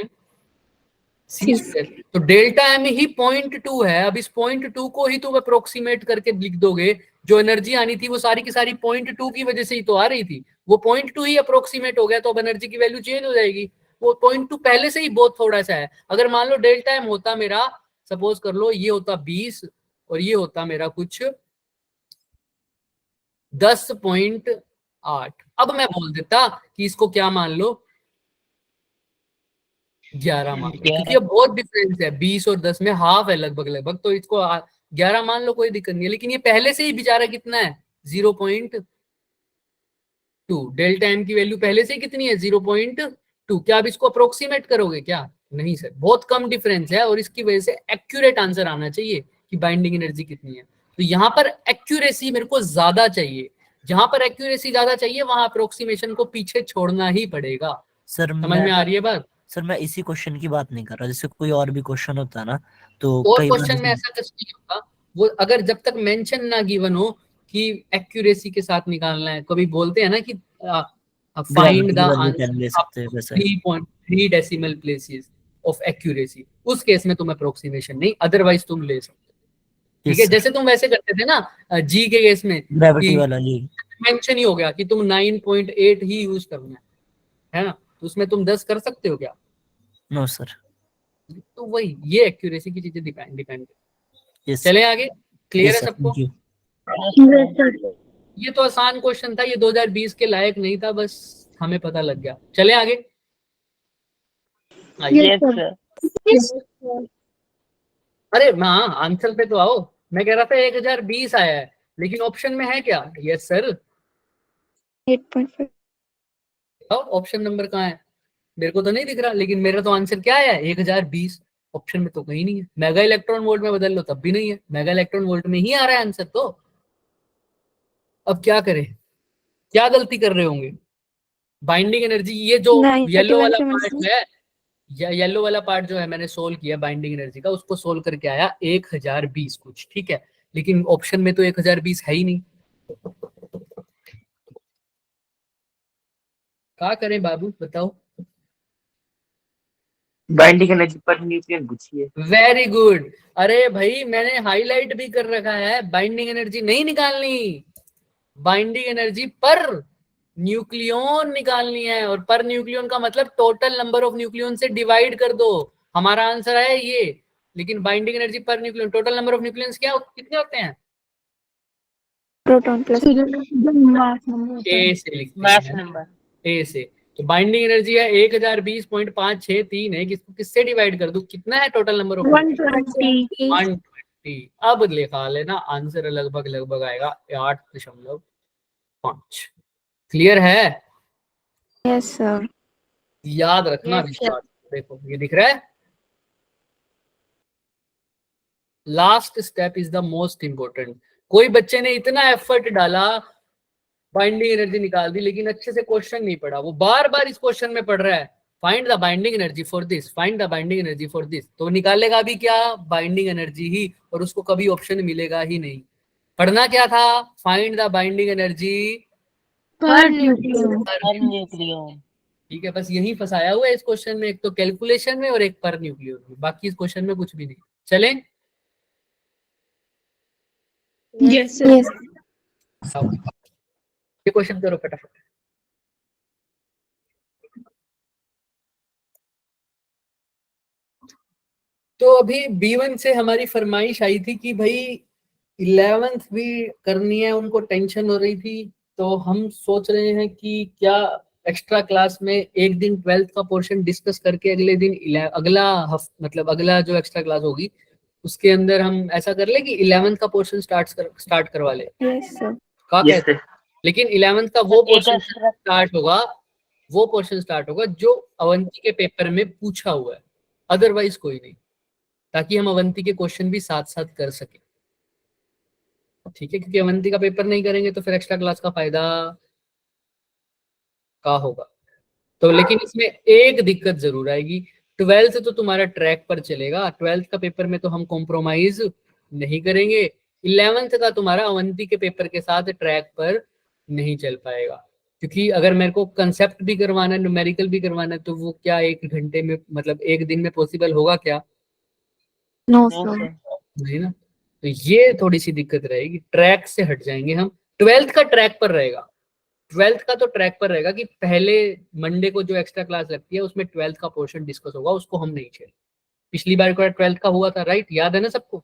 c square. तो डेल्टा एम ही 0.2 है। अब इस 0.2 को ही तुम अप्रोक्सीमेट करके लिख दोगे, जो एनर्जी आनी थी वो सारी की सारी 0.2 की वजह से ही तो आ रही थी, वो 0.2 ही अप्रोक्सीमेट हो गया, तो अब एनर्जी की वैल्यू चेंज हो जाएगी। वो 0.2 पहले से ही बहुत थोड़ा सा है। अगर मान लो डेल्टा एम होता मेरा, सपोज कर लो ये होता 20 और ये होता मेरा कुछ 10.8, अब मैं बोल देता कि इसको क्या मान लो 11 मान लो, क्योंकि अब बहुत डिफरेंस है 20 और 10 में, हाफ है लगभग। तो इसको 11 मान लो, कोई दिक्कत नहीं है। लेकिन ये पहले से ही बेचारा कितना है 0.2। डेल्टा एम की वैल्यू पहले से ही कितनी है 0.2। क्या आप इसको अप्रोक्सीमेट करोगे क्या? नहीं सर, बहुत कम डिफरेंस है। और इसकी वजह से एक्यूरेट आंसर आना चाहिए कि बाइंडिंग एनर्जी कितनी है। तो यहाँ पर एक्यूरेसी मेरे को ज्यादा चाहिए। जहां पर एक्यूरेसी ज्यादा चाहिए वहां अप्रोक्सीमेशन को पीछे छोड़ना ही पड़ेगा। सर समझ में आ रही है बात? सर मैं इसी क्वेश्चन की बात नहीं कर रहा, जैसे कोई और भी क्वेश्चन होता है ना, तो और कई बार क्वेश्चन में ऐसा कुछ नहीं होगा, वो अगर जब तक मेंशन ना गिवन हो कि एक्यूरेसी के साथ निकालना है। कभी बोलते हैं ना कि फाइंड द आंसर ले सकते हैं वैसे। 3.3 डेसिमल प्लेसेस ऑफ एक्यूरेसी, उस केस में तुम अप्रोक्सीमेशन नहीं, अदरवाइज तुम ले सकते हो। ठीक है, जैसे तुम वैसे करते थे ना जी के केस में, ग्रेविटी वाला जी मेंशन ही हो गया कि तुम 9.8 ही यूज करना है ना, तो उसमें तुम 10 कर सकते हो क्या? No sir. तो वही, ये एक्यूरेसी की चीजें डिपेंड। यस चले आगे, क्लियर है सर। सबको? Thank you. ये तो आसान क्वेश्चन था, ये 2020 के लायक नहीं था, बस हमें पता लग गया। चले आगे, आइए। Yes sir. अरे हाँ, आंसर पे तो आओ। मैं कह रहा था 1020 आया है, लेकिन ऑप्शन में है क्या? Yes sir. 8.5। ऑप्शन नंबर कहाँ है? मेरे को तो नहीं दिख रहा, लेकिन मेरा तो आंसर क्या आया 1020। ऑप्शन में तो कहीं नहीं है। मेगा इलेक्ट्रॉन वोल्ट में बदल लो तब भी नहीं है, मेगा इलेक्ट्रॉन वोल्ट में ही आ रहा है आंसर। तो अब क्या करें, क्या गलती कर रहे होंगे? बाइंडिंग एनर्जी, ये जो येलो वाला पार्ट है, येलो वाला पार्ट जो है मैंने सोल्व किया बाइंडिंग एनर्जी का, उसको सोल्व करके आया 1020 कुछ, ठीक है। लेकिन ऑप्शन में तो 1020 है ही नहीं। क्या करें बाबू, बताओ। बाइंडिंग एनर्जी पर न्यूक्लियन पूछिए। Very good. अरे भाई मैंने हाईलाइट भी कर रखा है, बाइंडिंग एनर्जी नहीं निकालनी, बाइंडिंग एनर्जी पर न्यूक्लियन निकालनी है। और पर न्यूक्लियन का मतलब टोटल नंबर ऑफ न्यूक्लियन से डिवाइड कर दो, हमारा आंसर है ये। लेकिन binding energy per nucleon, total number of nucleons क्या कितने होते हैं? प्रोटॉन प्लस ए से लिखते मास हैं, नंबर। ए से। तो बाइंडिंग एनर्जी है 1020.563 है, किससे डिवाइड कर दूं? कितना है टोटल नंबर ऑफ? 120। अब लिखा लेना, आंसर लगभग आएगा 8.5। क्लियर है? Yes sir. याद रखना Yes, विश्वास। देखो ये दिख रहा है, last step is the most important. कोई बच्चे ने इतना एफर्ट डाला, बाइंडिंग एनर्जी निकाल दी, लेकिन अच्छे से क्वेश्चन नहीं पढ़ा। वो बार बार इस क्वेश्चन में पढ़ रहा है, find the binding energy for this, find the binding energy for this, तो निकालेगा भी क्या? बाइंडिंग एनर्जी ही, और उसको कभी ऑप्शन मिलेगा ही नहीं। पढ़ना क्या था? Find the binding energy per nucleon. पर न्यूक्लियन। ठीक है, बस यही फंसाया हुआ है इस क्वेश्चन में, एक तो कैलकुलेशन में और एक पर न्यूक्लियन में, बाकी इस क्वेश्चन में कुछ भी नहीं। चलें Yes, sir. आओ, ये क्वेश्चन करो फटाफट। तो अभी B1 से हमारी फरमाइश आई थी कि भाई 11th भी करनी है, उनको टेंशन हो रही थी। तो हम सोच रहे हैं कि क्या एक्स्ट्रा क्लास में एक दिन 12th का पोर्शन डिस्कस करके अगले दिन मतलब अगला जो एक्स्ट्रा क्लास होगी उसके अंदर हम ऐसा कर ले कि 11th का पोर्शन स्टार्ट करवा ले। Yes, sir. क्या Yes, कहते sir. हैं? लेकिन 11th का वो एक पोर्शन extra- स्टार्ट होगा जो अवंती के पेपर में पूछा हुआ है, अदरवाइज कोई नहीं, ताकि हम अवंती के क्वेश्चन भी साथ साथ कर सके। ठीक है, क्योंकि अवंती का पेपर नहीं करेंगे तो फिर एक्स्ट्रा क्लास का फायदा का होगा। तो लेकिन इसमें एक दिक्कत जरूर आएगी, 12th तो तुम्हारा ट्रैक पर चलेगा, 12th का पेपर में तो हम कॉम्प्रोमाइज नहीं करेंगे, 11th का तुम्हारा अवंती के पेपर के साथ ट्रैक पर नहीं चल पाएगा। क्योंकि अगर मेरे को कंसेप्ट भी करवाना है, न्यूमेरिकल भी करवाना है, तो वो क्या एक घंटे में, मतलब एक दिन में पॉसिबल होगा क्या? No, No, sir. sir. नहीं ना। तो ये थोड़ी सी दिक्कत रहेगी, ट्रैक से हट जाएंगे हम। 12th का ट्रैक पर रहेगा, 12th का तो ट्रैक पर रहेगा कि पहले मंडे को जो एक्स्ट्रा क्लास लगती है उसमें 12th का पोर्शन डिस्कस होगा, उसको हम नहीं छेड़े। पिछली बार को 12th का हुआ था, राइट? याद है ना सबको,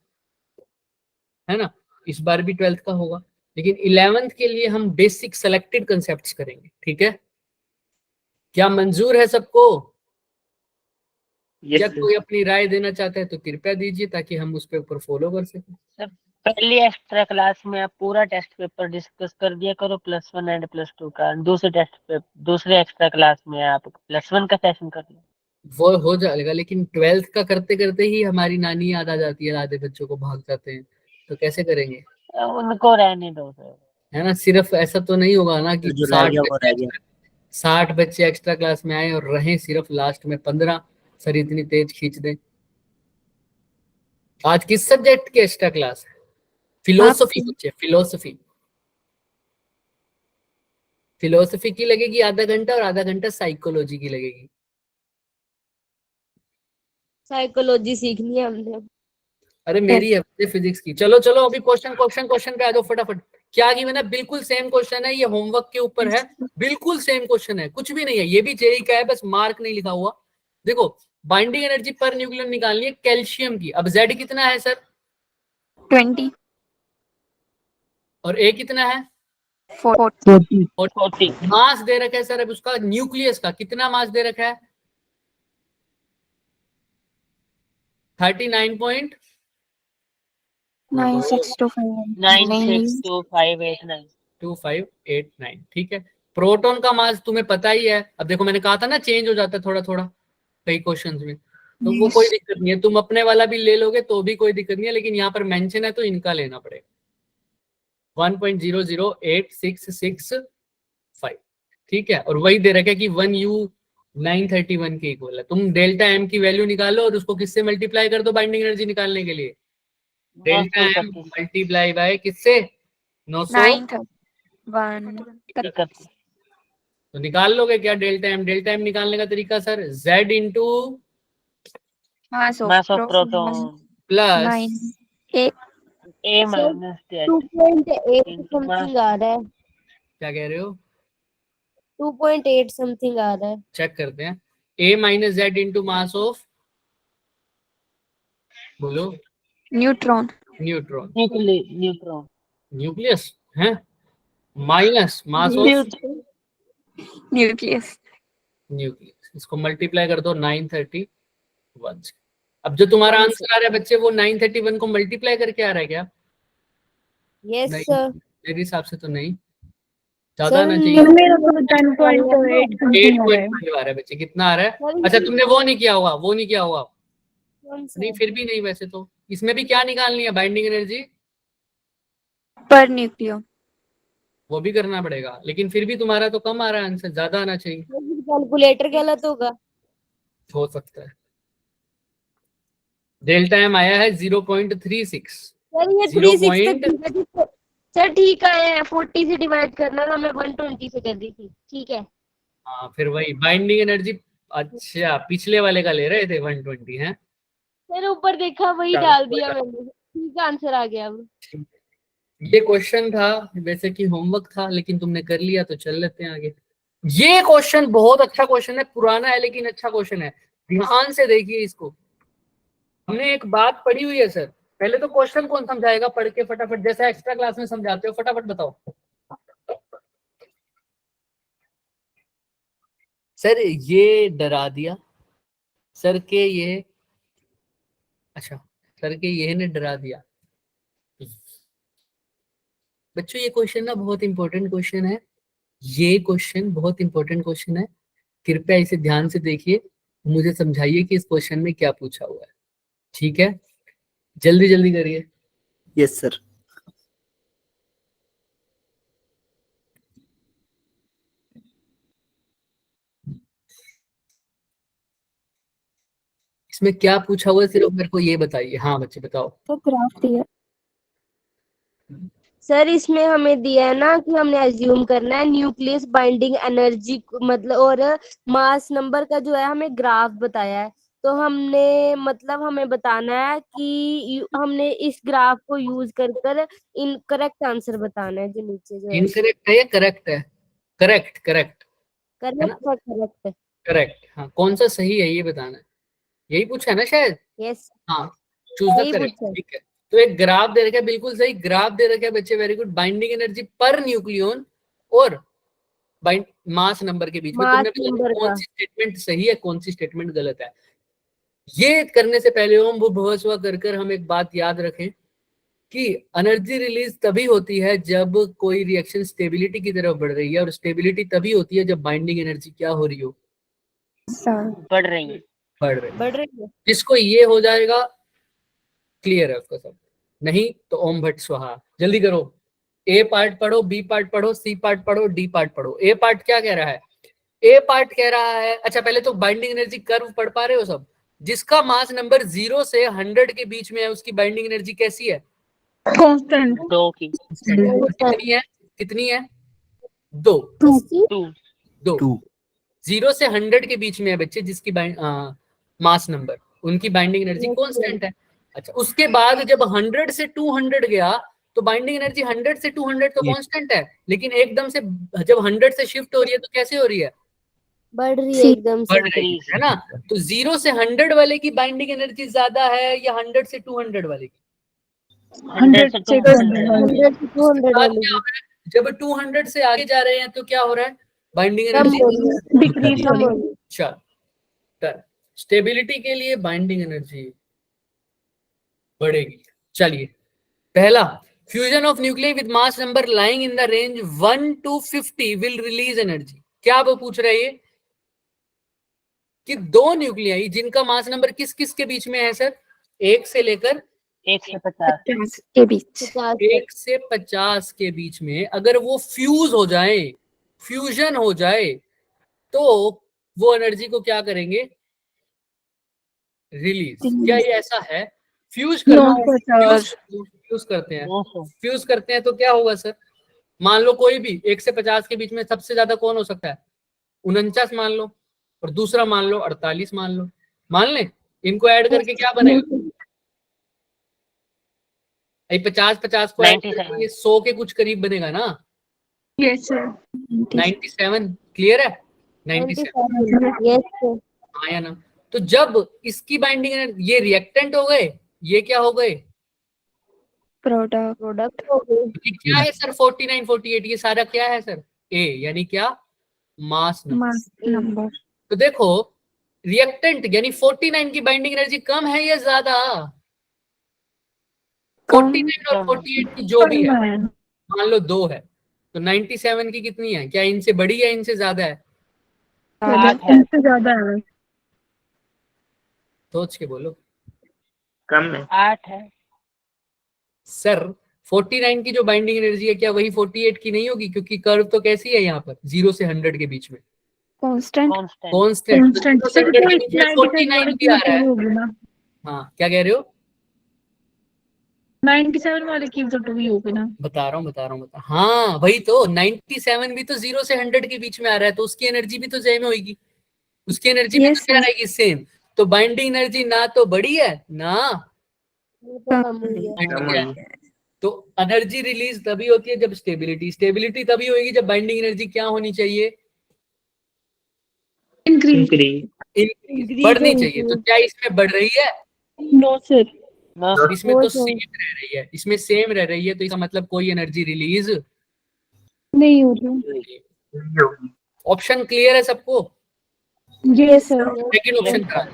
है ना? इस बार भी 12th का होगा, लेकिन 11th के लिए हम बेसिक सेलेक्टेड कंसेप्ट करेंगे। ठीक है, क्या मंजूर है सबको? Yes, या sir. कोई अपनी राय देना चाहता है तो कृपया दीजिए, ताकि हम उस पर ऊपर फॉलो कर सकें। सर पहली एक्स्ट्रा क्लास में आप पूरा टेस्ट पेपर डिस्कस कर दिया करो +1 एंड +2 का। दूसरे एक्स्ट्रा क्लास में आप +1 का सेशन कर लो। वो हो जाएगा, लेकिन 12th का करते करते ही हमारी नानी याद आ जाती है, आधे बच्चों को भाग जाते हैं, तो कैसे करेंगे? उनको रहने दो सर। है ना? सिर्फ ऐसा तो नहीं होगा ना कि जो रह गया वो रह गया। 60 बच्चे एक्स्ट्रा क्लास में आए और रहें सिर्फ लास्ट में 15। सर इतनी तेज खींच दें। आज किस सब्जेक्ट की एक्स्ट्रा क्लास है? फिलोसफी बच्चे, फिलोसफी की लगेगी आधा घंटा, और आधा घंटा साइकोलॉजी की लगेगी। साइकोलॉजी सीखनी है हमने। अरे मेरी है फिजिक्स की। चलो चलो अभी क्वेश्चन पे आ जाओ फटाफट। क्या की मैंने बिल्कुल सेम क्वेश्चन है, ये होमवर्क के ऊपर है, बिल्कुल सेम क्वेश्चन है, कुछ भी नहीं है। ये भी जेई का है, बस मार्क नहीं लिखा हुआ। देखो, बाइंडिंग एनर्जी पर न्यूक्लियन निकालनी है कैल्शियम की। अब Z कितना है सर? 20. और A कितना है? 40. 40। मास दे रखा है सर। अब उसका न्यूक्लियस का कितना मास दे रखा है? 39.9 96259 ठीक है। प्रोटॉन का मास तुम्हें पता ही है। अब देखो, मैंने कहा था ना चेंज हो जाता है थोड़ा थोड़ा कई क्वेश्चंस में, तो वो कोई दिक्कत नहीं है, तुम अपने वाला भी ले लोगे तो भी कोई दिक्कत नहीं है, लेकिन यहाँ पर मेंशन है तो इनका लेना पड़ेगा। 1.008665, ठीक है। और वही दे रखा है कि 1U 931 के इक्वल है। तुम डेल्टा एम की वैल्यू निकालो और उसको किससे मल्टीप्लाई कर दो बाइंडिंग एनर्जी निकालने के लिए। डेल्टा एम मल्टीप्लाई बाय किससे? 931। तो निकाल लोगे क्या डेल्टा एम? डेल्टा एम निकालने का तरीका sir, Z into Mass mass of of proton plus 9. A minus 2.8 something आ रहा है। क्या कह रहे हो? 2.8 समथिंग आ रहा है। चेक करते हैं। A minus Z into mass of, बोलो, Neutron. न्यूट्रॉन, न्यूक्लियस है, minus mass of Nucleus. Nucleus. इसको मल्टीप्लाई कर दो 931 से। अब जो तुम्हारा आंसर आ रहा है बच्चे, वो 931 को मल्टीप्लाई करके आ रहा है क्या? यस नहीं, सर। मेरे हिसाब से तो नहीं, ज्यादा ना चाहिए। 8.5 आ रहा है बच्चे। कितना आ रहा है? अच्छा, तुमने वो नहीं किया होगा, कौन सा नहीं है? फिर भी नहीं, वैसे तो इसमें भी क्या निकालनी है, बाइंडिंग एनर्जी पर न्यूक्लियो। वो भी करना पड़ेगा, लेकिन फिर भी तुम्हारा तो कम आ रहा है आंसर, ज्यादा आना चाहिए। कैलकुलेटर गलत होगा। हो सकता है। डेल्टा एम आया है 0.36। सर ये 36 तक ठीक है, ठीक है। सर ठीक है, 40 से डिवाइड करना था, मैं 120 से कर दी थी, ठीक है। हाँ फिर वही बाइंडिंग एनर्जी। अच्छा पिछले वाले का ले रहे थे 120 है। सर ऊपर देखा वही चलो, डाल कोई दिया बात मैंने, ठीक है, आंसर आ गया अब। नहीं। ये क्वेश्चन था वैसे कि होमवर्क था, लेकिन तुमने कर लिया तो चल लेते हैं आगे। ये क्वेश्चन बहुत अच्छा क्वेश्चन है, पुराना है लेकिन अच्छा क्वेश्चन है, ध्यान से देखिए इसको। हमने एक बात पढ़ी हुई है सर, पहले तो क्वेश्चन कौन समझाएगा पढ़ के फटाफट, जैसा एक्स्ट्रा क्लास में समझाते हो, फटाफट बताओ। सर ये डरा दिया, सर के ये, अच्छा सर के ये ने डरा दिया। बच्चों ये क्वेश्चन ना बहुत इंपॉर्टेंट क्वेश्चन है, ये क्वेश्चन बहुत इंपॉर्टेंट क्वेश्चन है, कृपया इसे ध्यान से देखिए, मुझे समझाइए कि इस क्वेश्चन में क्या पूछा हुआ है, ठीक है, जल्दी जल्दी करिए। Yes sir. इसमें क्या पूछा हुआ है सिर्फ मेरे को ये बताइए। हाँ बच्चे बताओ। तो ग्राफ दिया। सर इसमें हमें दिया है ना कि हमने एज्यूम करना है न्यूक्लियस बाइंडिंग एनर्जी, मतलब और मास नंबर का जो है हमें ग्राफ बताया है, तो हमने मतलब हमें बताना है कि हमने इस ग्राफ को यूज कर इनकरेक्ट आंसर बताना है, जो नीचे जो है। इनकरेक्ट है या करेक्ट है? करेक्ट करेक्ट है ना, करेक्ट है, करेक्ट है। करेक्ट। हाँ कौन सा सही है ये बताना है, यही पूछा है ना शायद। यस, हाँ चूज द यही करेक्ट, पूछा है। ठीक है। तो एक ग्राफ दे रखा है, बिल्कुल सही ग्राफ दे रखा है बच्चे, very good. Binding energy per nucleon और बाइंड मास नंबर के बीच में, मास तुमने बताया नंबर कौन का। सी स्टेटमेंट सही है कौन सी स्टेटमेंट गलत है। ये करने से पहले ओम भूर्भुवः स्वः कर हम एक बात याद रखें कि एनर्जी रिलीज तभी होती है जब कोई रिएक्शन स्टेबिलिटी की तरफ बढ़ रही है, और स्टेबिलिटी तभी होती है जब बाइंडिंग एनर्जी क्या हो रही हो, बढ़ रही है। बढ़ रही है। जिसको ये हो जाएगा क्लियर है उसका सब, नहीं तो ओम भट्ट स्वाहा। जल्दी करो, ए पार्ट पढ़ो, बी पार्ट पढ़ो, सी पार्ट पढ़ो, डी पार्ट पढ़ो। ए पार्ट क्या कह रहा है, ए पार्ट कह रहा है, अच्छा पहले तो बाइंडिंग एनर्जी कर्व पढ़ पा रहे हो सब, जिसका मास नंबर 0 से 100 के बीच में है उसकी बाइंडिंग एनर्जी कैसी है, कांस्टेंट। 2 की। कितनी है, कितनी है, 2, किसकी? 2 2। 2 0 से 100 के बीच में है बच्चे जिसकी मास नंबर, उनकी बाइंडिंग एनर्जी कांस्टेंट है। अच्छा उसके बाद जब 100 से 200 गया तो बाइंडिंग एनर्जी 100 से 200 तो कांस्टेंट है, लेकिन एकदम से जब 100 से शिफ्ट हो रही है तो कैसे हो रही है, बढ़ रही है एकदम से। बढ़ रही है ना। तो 0 से 100 वाले की बाइंडिंग एनर्जी ज्यादा है या 100 से 200 वाले की? 100 से 200। 100 से 200 बाद वाली क्या की। हो रहा है, जब 200 से आगे जा रहे हैं तो क्या हो रहा है, बाइंडिंग कम एनर्जी हो रही है, डिक्रीज हो कम रही हो रही है। अच्छा स्टेबिलिटी के लिए बाइंडिंग एनर्जी बढ़ेगी। चलिए पहला, fusion of nuclear with mass number lying in the range 1 to 50 will release energy. क्या वो पूछ रहे हैं कि दो न्यूक्लियाई जिनका मास नंबर किस किस के बीच में है सर, 1 से लेकर 1 से 50। 50 के बीच। 50 1 से 50 के बीच में अगर वो फ्यूज हो जाए, फ्यूजन हो जाए, तो वो एनर्जी को क्या करेंगे, रिलीज। क्या ये ऐसा है, फ्यूज फ्यूज करते हैं, 200। फ्यूज करते हैं तो क्या होगा सर, मान लो कोई भी 1 से 50 के बीच में सबसे ज्यादा कौन हो सकता है, 49 मान लो, और दूसरा मान लो 48 मान लें, इनको ऐड करके क्या बनेगा, 50-50 को ऐड 97। करके 100 के कुछ करीब बनेगा ना, यस सर। 97 क्लियर है, 97 यस सर। हाँ या ना। तो जब इसकी बाइंडिंग ये रिएक्टेंट हो गए, ये क्या हो गए, प्रोडक्ट। प्रोडक्ट हो गई। ये क्या है सर 49 48, ये सारा क्या है सर, ए यानी क्या, मास नंबर। Mass number. तो देखो रिएक्टेंट यानी 49 की बाइंडिंग एनर्जी कम है या ज्यादा, 49 और 48 की जो भी है, मान लो 2 है, तो 97 की कितनी है, क्या इनसे बड़ी है इनसे ज्यादा है, 8 है। ज्यादा है। सोच के बोलो। कम है। 8 है। सर 49 की जो बाइंडिंग एनर्जी है क्या वही 48 की नहीं होगी, क्योंकि कर्व तो कैसी है यहाँ पर 0 से 100 के बीच में कांस्टेंट। कांस्टेंट। कांस्टेंट। कांस्टेंट। 100 के बीच में 49 भी आ रहा है। होगी ना, हाँ क्या कह रहे हो? 97 वाले की तो 2 ही होगी ना। बता रहा हूँ हाँ वही तो 97 भी तो 0 से 100 के बीच में आ रहा है, तो उसकी एनर्जी भी तो सेम होगी, उसकी एनर्जी भी Yes, तो क्या sir. रहेगी सेम। तो बाइंडिंग एनर्जी ना तो बड़ी है ना वो तो कम हुई है। कम घटी है। हुई। तो एनर्जी रिलीज तभी होती है जब स्टेबिलिटी तभी होगी जब बाइंडिंग एनर्जी क्या होनी चाहिए? इंक्रीज। इंक्रीज, बढ़नी चाहिए। तो क्या इसमें बढ़ रही है? No sir. नो इसमें वो तो तो- सेम रह रही है, इसमें सेम रह रही है, तो इसका मतलब कोई एनर्जी रिलीज नहीं हो रही। ऑप्शन क्लियर है सबको? Yes sir. सेकंड ऑप्शन का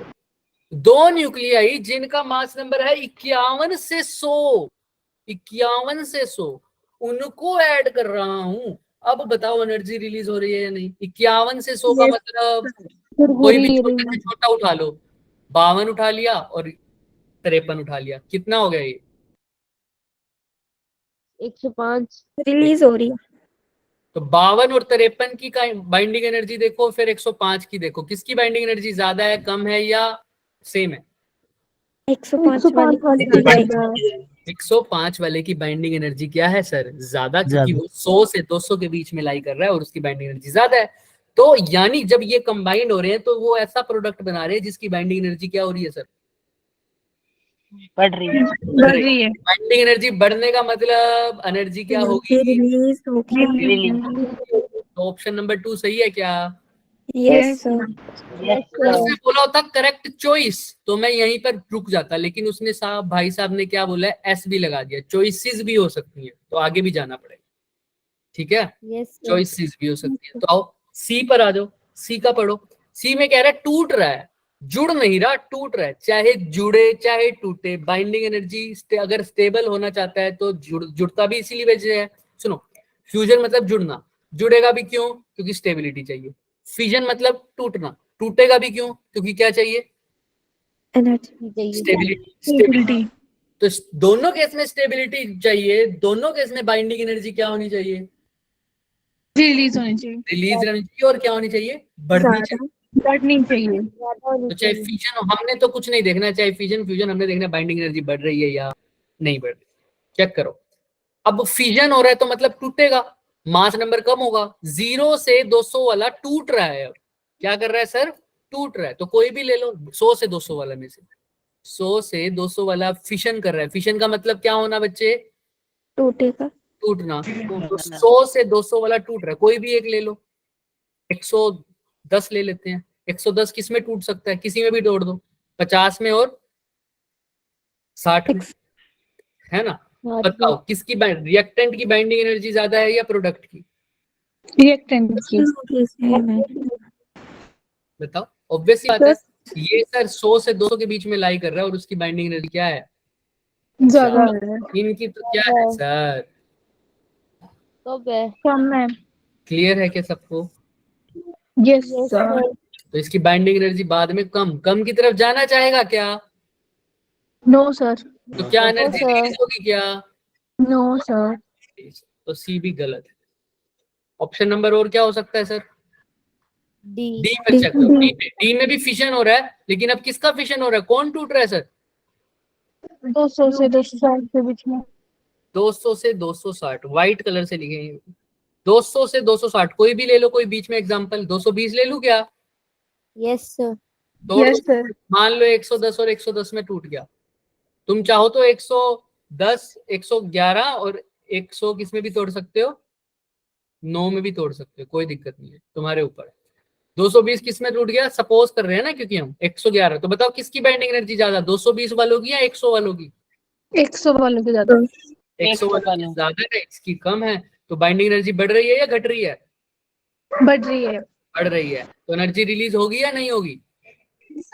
दो न्यूक्लियाई जिनका मास नंबर है 51 से 100, 51 से 100 उनको ऐड कर रहा हूं। अब बताओ एनर्जी रिलीज हो रही है या नहीं? 51 से 100 का मतलब कोई भी छोटे से छोटा उठा लो, 52 उठा लिया और 53 उठा लिया, कितना हो गया ये? 105। रिलीज हो रही है। तो 52 और 53 की का बाइंडिंग एनर्जी देखो, फिर 105 की देखो, किसकी बाइंडिंग एनर्जी ज्यादा है, कम है या सेम है? 105 वाली 105 वाले की बाइंडिंग एनर्जी क्या है सर? ज्यादा, क्योंकि ज्यादा। वो 100 से 200 के बीच में लाई कर रहा है और उसकी बाइंडिंग एनर्जी ज्यादा है। तो यानी जब ये कंबाइंड हो रहे हैं तो वो ऐसा प्रोडक्ट बना रहे हैं जिसकी बाइंडिंग एनर्जी क्या हो रही है सर? बढ़ रही है। बढ़ रही है। बाइंडिंग एनर्जी बढ़ने का मतलब एनर्जी क्या होगी? रिलीज होगी। रिलीज। तो ऑप्शन नंबर 2 सही है क्या? Yes sir. उसने बोला होता करेक्ट चॉइस तो मैं यहीं पर रुक जाता, लेकिन उसने भाई साहब ने क्या बोला है, एस भी लगा दिया। चॉइसेस भी हो सकती है तो आगे भी जाना पड़ेगा, ठीक है? यस चॉइसेस भी हो सकती है। तो आओ सी पर आ जाओ, सी का पढ़ो। सी में कह रहा है टूट रहा है, जुड़ नहीं रहा, टूट रहा है। चाहे जुड़े चाहे टूटे, बाइंडिंग एनर्जी अगर स्टेबल होना चाहता है तो जुड़ता भी इसीलिए वजह है। सुनो, फ्यूजन मतलब जुड़ना, जुड़ेगा भी क्यों? क्योंकि स्टेबिलिटी चाहिए। फिजन मतलब टूटना, टूटेगा भी क्यों? क्योंकि क्या चाहिए? एनर्जी। स्टेबिलिटी। तो दोनों केस में स्टेबिलिटी चाहिए, दोनों केस में बाइंडिंग एनर्जी क्या होनी चाहिए? रिलीज होनी चाहिए। रिलीज होनी चाहिए। और क्या होनी चाहिए? बढ़नी चाहिए। बढ़नी चाहिए। तो चाहे फ्यूजन हो, हमने तो कुछ नहीं देखना, चाहे फ्यूजन हमने देखना बाइंडिंग एनर्जी बढ़ रही है या नहीं बढ़ रही। चेक करो, अब फ्यूजन हो रहा है तो मतलब टूटेगा, मास नंबर कम होगा। 0 से 200 वाला टूट रहा है। अब क्या कर रहा है सर? टूट रहा है। तो कोई भी ले लो 100 से 200 वाला में से, 100 से 200 वाला फिशन कर रहा है। फिशन का मतलब क्या होना बच्चे? टूटेगा। टूटना। तो 100 से 200 वाला टूट रहा है, कोई भी एक ले लो। 110 ले लेते हैं। 110 किस में टूट सकता है? किसी में भी तोड़ दो, 50 में और 60 में, है ना? बताओ किसकी रिएक्टेंट की बाइंडिंग एनर्जी ज्यादा है या प्रोडक्ट की? रिएक्टेंट की। बताओ, ऑब्वियस बात है। ये सर 100 से 200 के बीच में लाई कर रहा है और उसकी बाइंडिंग एनर्जी क्या है? ज्यादा इनकी तो क्या है सर? कम है। क्लियर है क्या सबको? Yes sir. तो इसकी बाइंडिंग एनर्जी बाद में कम की तरफ जाना चाहेगा क्या? No sir. तो क्या एनर्जी रिलीज होगी क्या? No sir. तो सी भी गलत है। ऑप्शन नंबर और क्या हो सकता है सर? डी में चेक करो। डी में भी फिशन हो रहा है, लेकिन अब किसका फिशन हो रहा है? कौन टूट रहा है सर? 200 से 260 के बीच में। 200 से 260 व्हाइट कलर से लिखे हैं। 200 से 260 कोई भी ले लो, कोई बीच में एग्जांपल। 220 ले लूं क्या? Yes sir. Yes sir. मान लो 110 और 110 में टूट गया। तुम चाहो तो 110, 111 और 100 किस में भी तोड़ सकते हो, 9 में भी तोड़ सकते हो, कोई दिक्कत नहीं है, तुम्हारे ऊपर। 220 किस में टूट गया? सपोज कर रहे हैं ना, क्योंकि हम 111। तो बताओ किसकी बाइंडिंग एनर्जी ज्यादा, 220 वालों की या 100 वालों की? 100 वालों के ज्यादा। 100 वालों की ज्यादा है, इसकी कम है। तो बाइंडिंग एनर्जी बढ़ रही है या घट रही है? बढ़ रही है। बढ़ रही है। तो एनर्जी रिलीज होगी या नहीं होगी?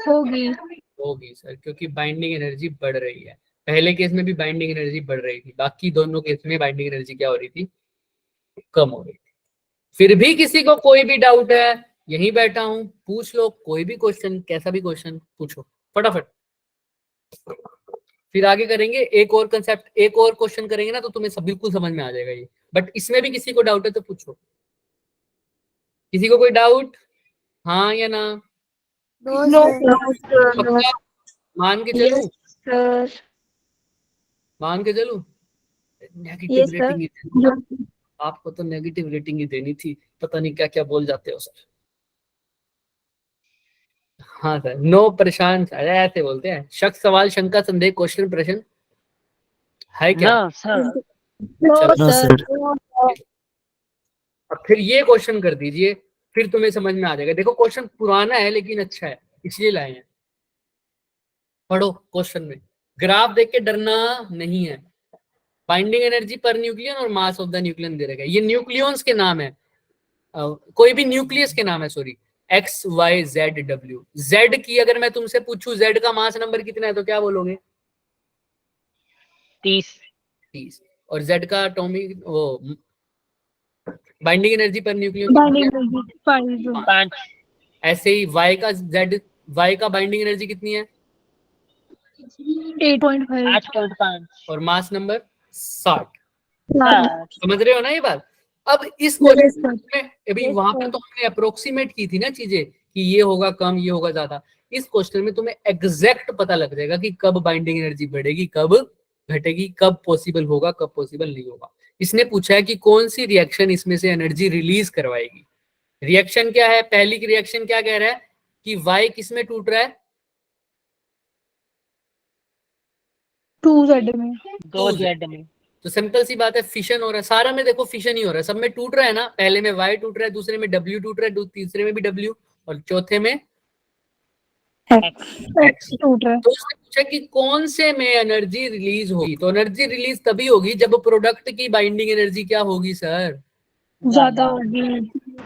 होगी। होगी सर, क्योंकि बाइंडिंग एनर्जी बढ़ रही है। पहले केस में भी बाइंडिंग एनर्जी बढ़ रही थी, बाकी दोनों केस में बाइंडिंग एनर्जी क्या हो रही थी? कम हो रही थी। फिर भी किसी को कोई भी डाउट है, यहीं बैठा हूं, पूछ लो। कोई भी क्वेश्चन, कैसा भी क्वेश्चन पूछो फटाफट। फिर आगे करेंगे एक और कंसेप्ट, एक और क्वेश्चन करेंगे ना तो तुम्हें सब बिल्कुल समझ में आ जाएगा ये। बट इसमें भी किसी को डाउट है तो पूछो, किसी को कोई डाउट, हाँ या ना? No sir. पक्का? मान के चलूं? सर मान के चलूं? Negative yes sir. रेटिंग आपको तो नेगेटिव रेटिंग ही देनी थी, पता नहीं क्या क्या बोल जाते हो सर। हाँ सर, नो परेशान सर, ऐसे बोलते हैं। शक, सवाल, शंका, संदेह, क्वेश्चन, प्रश्न है क्या? No sir. चलो नो सर। अब फिर ये क्वेश्चन कर दीजिए, फिर तुम्हें समझ में आ जाएगा। देखो क्वेश्चन पुराना है लेकिन अच्छा है, इसलिए लाए हैं। पढ़ो क्वेश्चन में, ग्राफ देख के डरना नहीं है। बाइंडिंग एनर्जी पर न्यूक्लियन और मास ऑफ द न्यूक्लियन दे रखा है। ये न्यूक्लियंस के नाम है, कोई भी न्यूक्लियस के नाम है, sorry, X Y Z W. Z की अगर मैं तुमसे पूछूं जेड का मास नंबर कितना है तो क्या बोलोगे? 30। और जेड का एटॉमिक वो binding energy per nucleon binding 5। 5। ऐसे ही वाई का जेड, वाई का बाइंडिंग एनर्जी कितनी है? 8.5। 8.5। और मास नंबर 60। 60। समझ रहे हो ना ये बात? अब इस Yes, क्वेश्चन sir. में अभी Yes, वहां sir. पे तो हमने अप्रोक्सीमेट की थी ना चीजें कि ये होगा कम, ये होगा ज्यादा। इस क्वेश्चन में तुम्हें एग्जैक्ट पता लग जाएगा कि कब बाइंडिंग एनर्जी बढ़ेगी, कब घटेगी, कब पॉसिबल होगा, कब पॉसिबल नहीं होगा। इसने पूछा है कि कौन सी रिएक्शन इसमें से एनर्जी रिलीज करवाएगी। रिएक्शन क्या है? पहली की रिएक्शन क्या कह रहा है कि वाई किस में टूट रहा है? 2Z में। 2Z में। तो सिंपल सी बात है, फिशन हो रहा है सारा में। देखो फिशन ही हो रहा है, सब में टूट रहा है ना। पहले में वाई टूट रहा है, दूसरे में डब्ल्यू टूट रहा है, तीसरे में भी डब्ल्यू, और चौथे में X टूट रहा है। तो उसने पूछा कि कौन से में एनर्जी रिलीज होगी। तो एनर्जी रिलीज तभी होगी जब प्रोडक्ट की बाइंडिंग एनर्जी क्या होगी सर? ज्यादा होगी।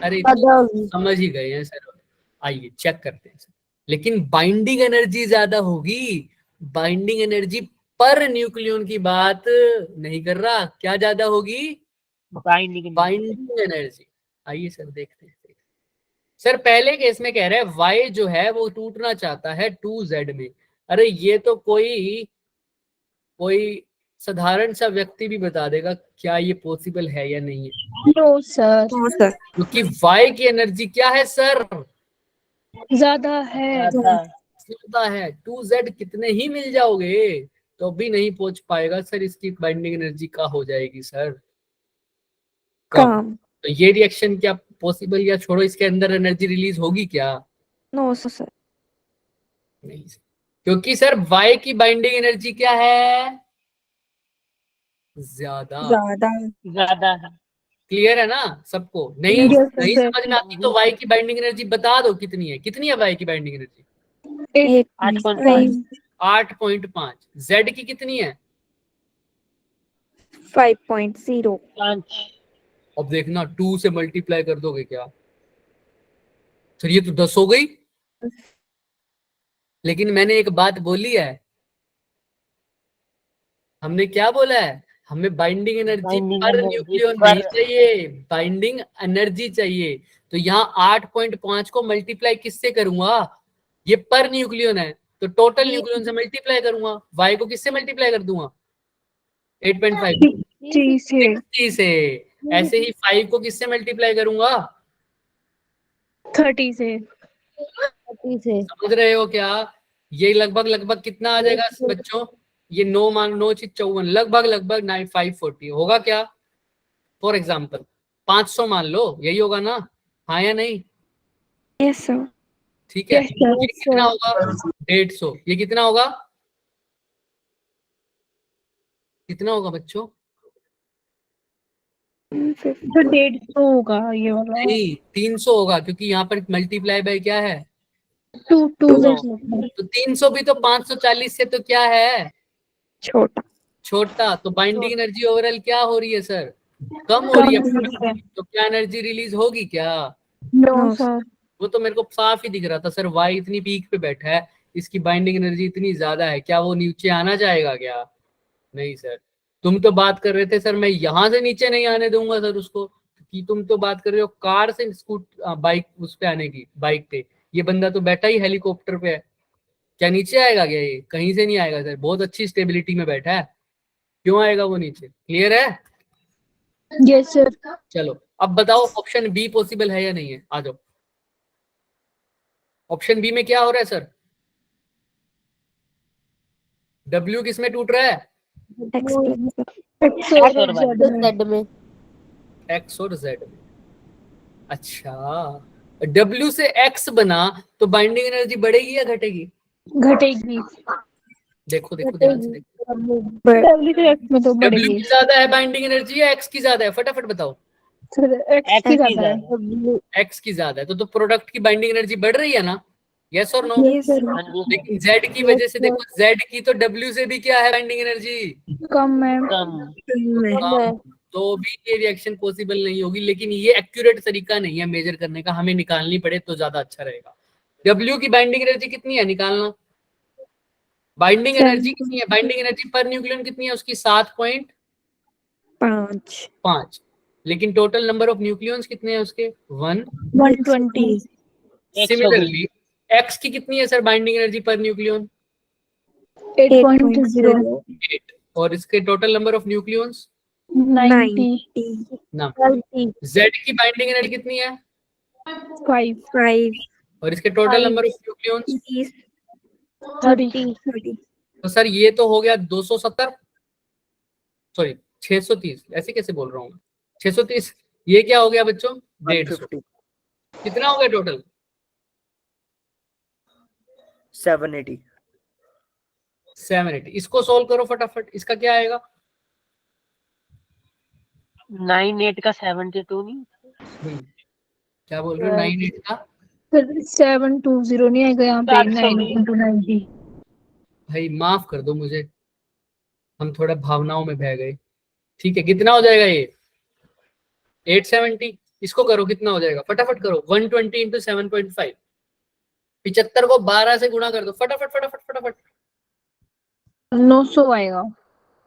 अरे ज्यादा होगी। समझ ही गए हैं सर, आइए चेक करते हैं। लेकिन बाइंडिंग एनर्जी ज्यादा होगी, बाइंडिंग एनर्जी पर न्यूक्लियन की बात नहीं कर रहा। क्या ज्यादा होगी? Binding energy. आइए सर देखते हैं। सर पहले केस में कह रहे हैं वाई जो है वो टूटना चाहता है 2Z में। अरे ये तो कोई साधारण सा व्यक्ति भी बता देगा क्या ये पॉसिबल है या नहीं है। No sir. क्योंकि वाई की एनर्जी क्या है सर? ज्यादा है। ज्यादा है। 2Z कितने ही मिल जाओगे तो भी नहीं पहुंच पाएगा सर। इसकी बाइंडिंग एनर्जी क्या हो जाएगी सर? कम। तो ये रिएक्शन क्या पॉसिबल, या छोड़ो, इसके अंदर एनर्जी रिलीज होगी क्या? No sir. नहीं सर, क्योंकि सर वाई की बाइंडिंग एनर्जी क्या है? ज्यादा। ज्यादा है। क्लियर है ना सबको? नहीं Yes, sir. नहीं समझ में आती तो वाई की बाइंडिंग एनर्जी बता दो कितनी है। कितनी है वाई की बाइंडिंग एनर्जी? 8.5। 8.5। जेड की कितनी है? 5.0। 5। अब देखना 2 से मल्टीप्लाई कर दोगे क्या सर? ये तो 10 हो गई। लेकिन मैंने एक बात बोली है, हमने क्या बोला है? हमें बाइंडिंग एनर्जी पर न्यूक्लियन नहीं चाहिए, बाइंडिंग एनर्जी चाहिए। तो यहाँ 8.5 को मल्टीप्लाई किससे करूंगा? ये पर न्यूक्लियन है तो टोटल न्यूक्लियन से मल्टीप्लाई करूंगा। वाई को किससे मल्टीप्लाई कर दूंगा? 8.5 60 से। ऐसे ही 5 को किससे मल्टीप्लाई करूंगा? 30 से। समझ रहे हो क्या? ये लगभग कितना आ जाएगा बच्चों? ये 9 मान 9 चीज 54, लगभग 540 होगा क्या? फॉर एग्जाम्पल 500 मान लो, यही होगा ना? हाँ या नहीं? Yes sir. ठीक है। Yes, sir. ये कितना होगा? 150। ये कितना होगा? कितना होगा बच्चों? तो 150 होगा ये वाला। नहीं 300 होगा, क्योंकि यहाँ पर मल्टीप्लाई बाय क्या है? 2 तो 300 भी तो 540 से तो क्या है? छोटा। तो बाइंडिंग एनर्जी ओवरऑल क्या हो रही है सर? कम हो रही है। तो क्या एनर्जी रिलीज होगी क्या? No sir. वो तो मेरे को साफ ही दिख रहा था सर। वाई इतनी पीक पे बैठा है, इसकी बाइंडिंग एनर्जी इतनी ज्यादा है, क्या वो नीचे आना चाहेगा क्या? नहीं सर। तुम तो बात कर रहे थे सर मैं यहां से नीचे नहीं आने दूंगा सर उसको, कि तुम तो बात कर रहे हो कार से बाइक उस पे आने की, बाइक पे। ये बंदा तो बैठा ही हेलीकॉप्टर पे है। क्या नीचे आएगा क्या? ये कहीं से नहीं आएगा सर, बहुत अच्छी स्टेबिलिटी में बैठा है, क्यों आएगा वो नीचे? क्लियर है? Yes sir. चलो अब बताओ ऑप्शन बी पॉसिबल है या नहीं है, आ जाओ। ऑप्शन बी में क्या हो रहा है सर? डब्ल्यू किस में टूट रहा है? X plus एक्स X और और Y। जेड में। जेड में। एक्स और जेड में। अच्छा, डब्ल्यू से एक्स बना तो बाइंडिंग एनर्जी बढ़ेगी या घटेगी? घटेगी। देखो देखो ध्यान से देखो, डब्ल्यू के एक्स में तो डब्ल्यू बढ़ेगी की ज्यादा है बाइंडिंग एनर्जी या एक्स की ज्यादा है? फटाफट बताओ। सर। एक्स X की की ज्यादा है। ज्यादा। एक्स की ज्यादा है तो प्रोडक्ट की बाइंडिंग एनर्जी बढ़ रही है ना? यस और नो? Yes, sir. हाँ जी सर। लेकिन जेड की वजह से देखो, जेड की तो डब्ल्यू से भी क्या है बाइंडिंग एनर्जी? कम है। कम। कम है। तो भी ये रिएक्शन पॉसिबल नहीं होगी, लेकिन ये एक्यूरेट तरीका नहीं है मेजर करने का, हमें निकालनी पड़े तो ज्यादा अच्छा रहेगा। डब्ल्यू की बाइंडिंग एनर्जी कितनी है निकालना। बाइंडिंग एनर्जी कितनी है? बाइंडिंग एनर्जी पर न्यूक्लियन कितनी है उसकी? 5. 7.5। लेकिन टोटल नंबर ऑफ न्यूक्लियंस कितने हैं उसके? 1। 120। सिमिलरली एक्स की कितनी है sir binding energy per nucleon? 8.0। 8। और इसके टोटल नंबर ऑफ न्यूक्लियंस? 90। 9। गलती। जेड की बाइंडिंग एनर्जी कितनी है? 5। 5. और इसके टोटल नंबर ऑफ न्यूक्लियंस? 30। 30. तो सर ये तो हो गया 270, सॉरी 630, ऐसे कैसे बोल रहा हूँ मैं? 630। ये क्या हो गया बच्चों? 150। कितना हो गया टोटल? 780। 780। इसको सोल्व करो फटाफट, इसका क्या आएगा? 98 का 72 नहीं। क्या बोल रहे हो? 98 का 720 नहीं आएगा यहाँ पे। 400 9 into 90। भाई माफ कर दो मुझे, हम थोड़ा भावनाओं में बह गए। ठीक है, कितना हो जाएगा ये? 870। इसको करो, कितना हो जाएगा फटाफट करो? 120 इंटू 7.5। 75 को 12 से गुणा कर दो, फटाफट फटाफट फटाफट। 900 आएगा।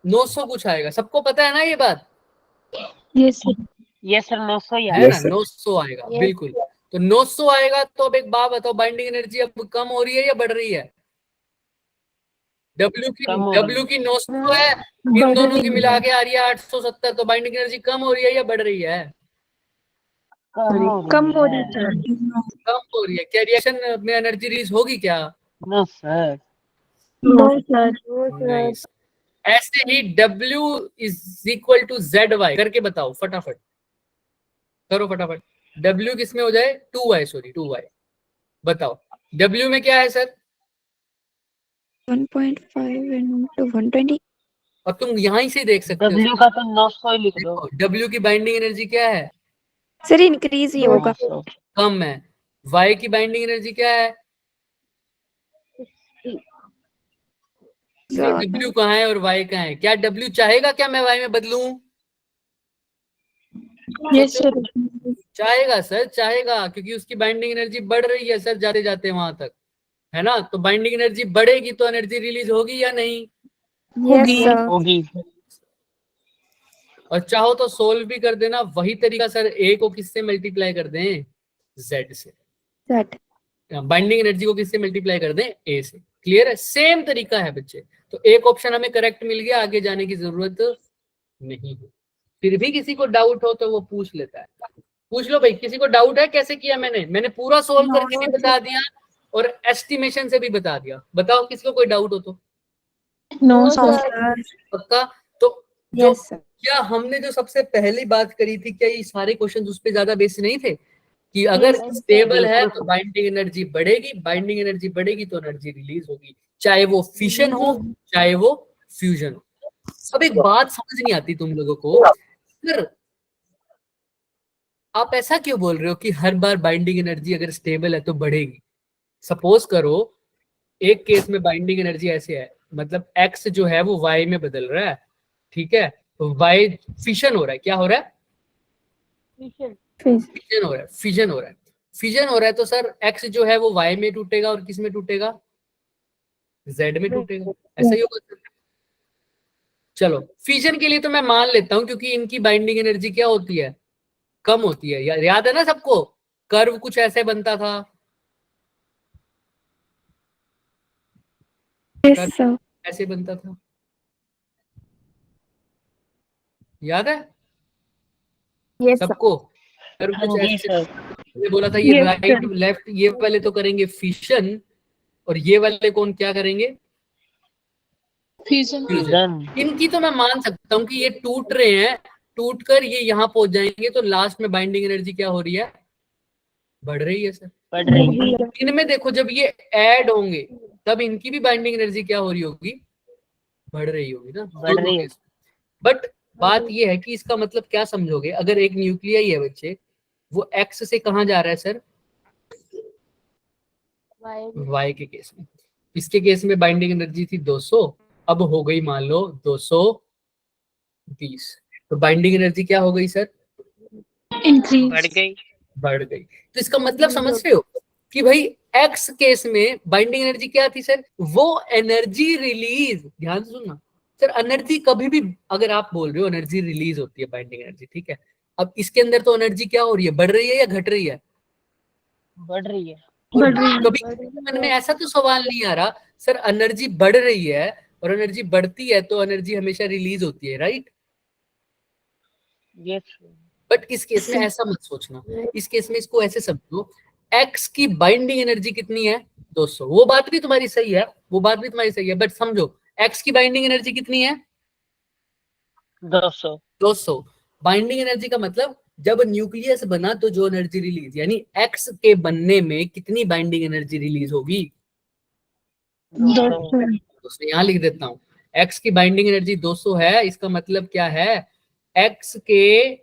900 कुछ आएगा, सबको पता है ना ये बात? यस यस सर 900 ही है आया। ना? 900 आएगा बिल्कुल। तो 900 आएगा तो अब एक बात बताओ, बाइंडिंग एनर्जी अब कम हो रही है या बढ़ रही है? कम हो रही डब्ल्यू की 900 है, इन दोनों की मिला के आ रही है 870। तो बाइंडिंग एनर्जी कम हो रही है या बढ़ रही है? कम हो रही है। कम हो रही है। क्या रिएक्शन में एनर्जी रिलीज होगी क्या? No sir. No sir. नहीं। ऐसे ही W is equal to ZY करके बताओ फटाफट, करो फटाफट। W किस में हो जाए? 2Y, sorry 2Y। बताओ W में क्या है सर? 1.5 into 120. और तुम यहां से देख सकते हो, W का तो 900 ही लिख दो। W की बाइंडिंग एनर्जी क्या है? Sir, increase ही होगा. 900। कम है। Y की बाइंडिंग एनर्जी क्या है? ज्यादा. W कहाँ है और Y कहाँ है? क्या W चाहेगा क्या मैं Y में बदलूं? Yes sir. चाहेगा सर, चाहेगा, क्योंकि उसकी बाइंडिंग एनर्जी बढ़ रही है सर जाते जाते वहां तक, है ना? तो बाइंडिंग एनर्जी बढ़ेगी तो एनर्जी रिलीज होगी या नहीं? Yes, sir. होगी। और चाहो तो सोल्व भी कर देना, वही तरीका सर। ए को किससे मल्टीप्लाई कर दें? जेड से। That. बाइंडिंग एनर्जी को किससे मल्टीप्लाई कर दें? ए से। क्लियर है? सेम तरीका है बच्चे। तो एक ऑप्शन हमें करेक्ट मिल गया, आगे जाने की जरूरत नहीं है। फिर भी किसी को डाउट हो तो वो पूछ लेता है। पूछ लो भाई, किसी को डाउट है कैसे किया मैंने पूरा सोल्व करके भी बता दिया और एस्टिमेशन से भी बता दिया। बताओ किसी को कोई डाउट हो तो। नो No, सर। sir. पक्का? तो जो Yes, sir. क्या हमने जो सबसे पहली बात करी थी, क्या ये सारे क्वेश्चन उस पे ज्यादा बेस नहीं थे कि अगर स्टेबल है तो बाइंडिंग एनर्जी बढ़ेगी, बाइंडिंग एनर्जी बढ़ेगी तो एनर्जी रिलीज होगी, चाहे वो फिशन हो चाहे वो फ्यूजन हो। अब एक बात समझ नहीं आती तुम लोगों को, सर आप ऐसा क्यों बोल रहे हो कि हर बार बाइंडिंग एनर्जी अगर स्टेबल है तो बढ़ेगी? सपोज करो एक केस में बाइंडिंग एनर्जी ऐसे है, मतलब एक्स जो है वो वाई में बदल रहा है, ठीक है? तो वाई फिशन हो रहा है, क्या हो रहा है? फिजन हो रहा है, फिजन हो रहा है, फिजन हो रहा है। तो सर एक्स जो है वो वाई में टूटेगा और किस में टूटेगा? जेड में टूटेगा। ऐसा ही होगा सर। चलो फिजन के लिए तो मैं मान लेता हूं, क्योंकि इनकी बाइंडिंग एनर्जी क्या होती है? कम होती है। याद है ना सबको? कर्व कुछ ऐसे बनता था, Yes, sir. ऐसे बनता था, याद है यस सर। सबको? अगर कुछ जी ऐसे सर। मैंने बोला था ये Yes, राइट sir. लेफ्ट ये वाले तो करेंगे फिशन, और ये वाले कौन क्या करेंगे? Fusion. फ्यूजन। इनकी तो मैं मान सकता हूँ कि ये टूट रहे हैं, टूट कर ये यहाँ पहुंच जाएंगे, तो लास्ट में बाइंडिंग एनर्जी क्या हो रही है? बढ़ रही है सर। बढ़ रही है। इनमें देखो जब ये ऐड होंगे तब इनकी भी बाइंडिंग एनर्जी क्या हो रही होगी? बढ़ रही होगी ना, बढ़ रही है। बट बात ये है कि इसका मतलब क्या समझोगे? अगर एक न्यूक्लियाई है बच्चे, वो एक्स से कहाँ जा रहा है सर? वाई के केस में। इसके केस में बाइंडिंग एनर्जी थी 200, अब हो गई मान लो 220, तो बाइंडिंग एनर्जी क्या हो गई सर? Increase. बढ़ गई। बढ़ गई। तो इसका मतलब समझ रहे हो कि भाई एक्स केस में बाइंडिंग एनर्जी क्या थी सर? वो एनर्जी रिलीज, ध्यान से सुनना सर, एनर्जी कभी भी अगर आप बोल रहे हो एनर्जी रिलीज होती है बाइंडिंग एनर्जी, ठीक है, अब इसके अंदर तो एनर्जी क्या हो रही है? बढ़ रही है या घट रही है? बढ़ रही है। और बढ़ रही है। कभी मन में ऐसा तो सवाल नहीं आ रहा सर एनर्जी बढ़ रही है, और एनर्जी बढ़ती है तो एनर्जी हमेशा रिलीज होती है, राइट? यस। बट इस केस में ऐसा मत सोचना, इस केस में इसको ऐसे समझो, एक्स की बाइंडिंग एनर्जी कितनी है? 200। वो बात भी तुम्हारी सही है, वो बात भी तुम्हारी सही है, बट समझो एक्स की बाइंडिंग एनर्जी कितनी है? 200। 200। बाइंडिंग एनर्जी का मतलब जब न्यूक्लियस बना तो जो एनर्जी रिलीज, यानी एक्स के बनने में कितनी बाइंडिंग एनर्जी रिलीज होगी? 200. तो यहाँ लिख देता हूँ, एक्स की बाइंडिंग एनर्जी 200 है, इसका मतलब क्या है? एक्स के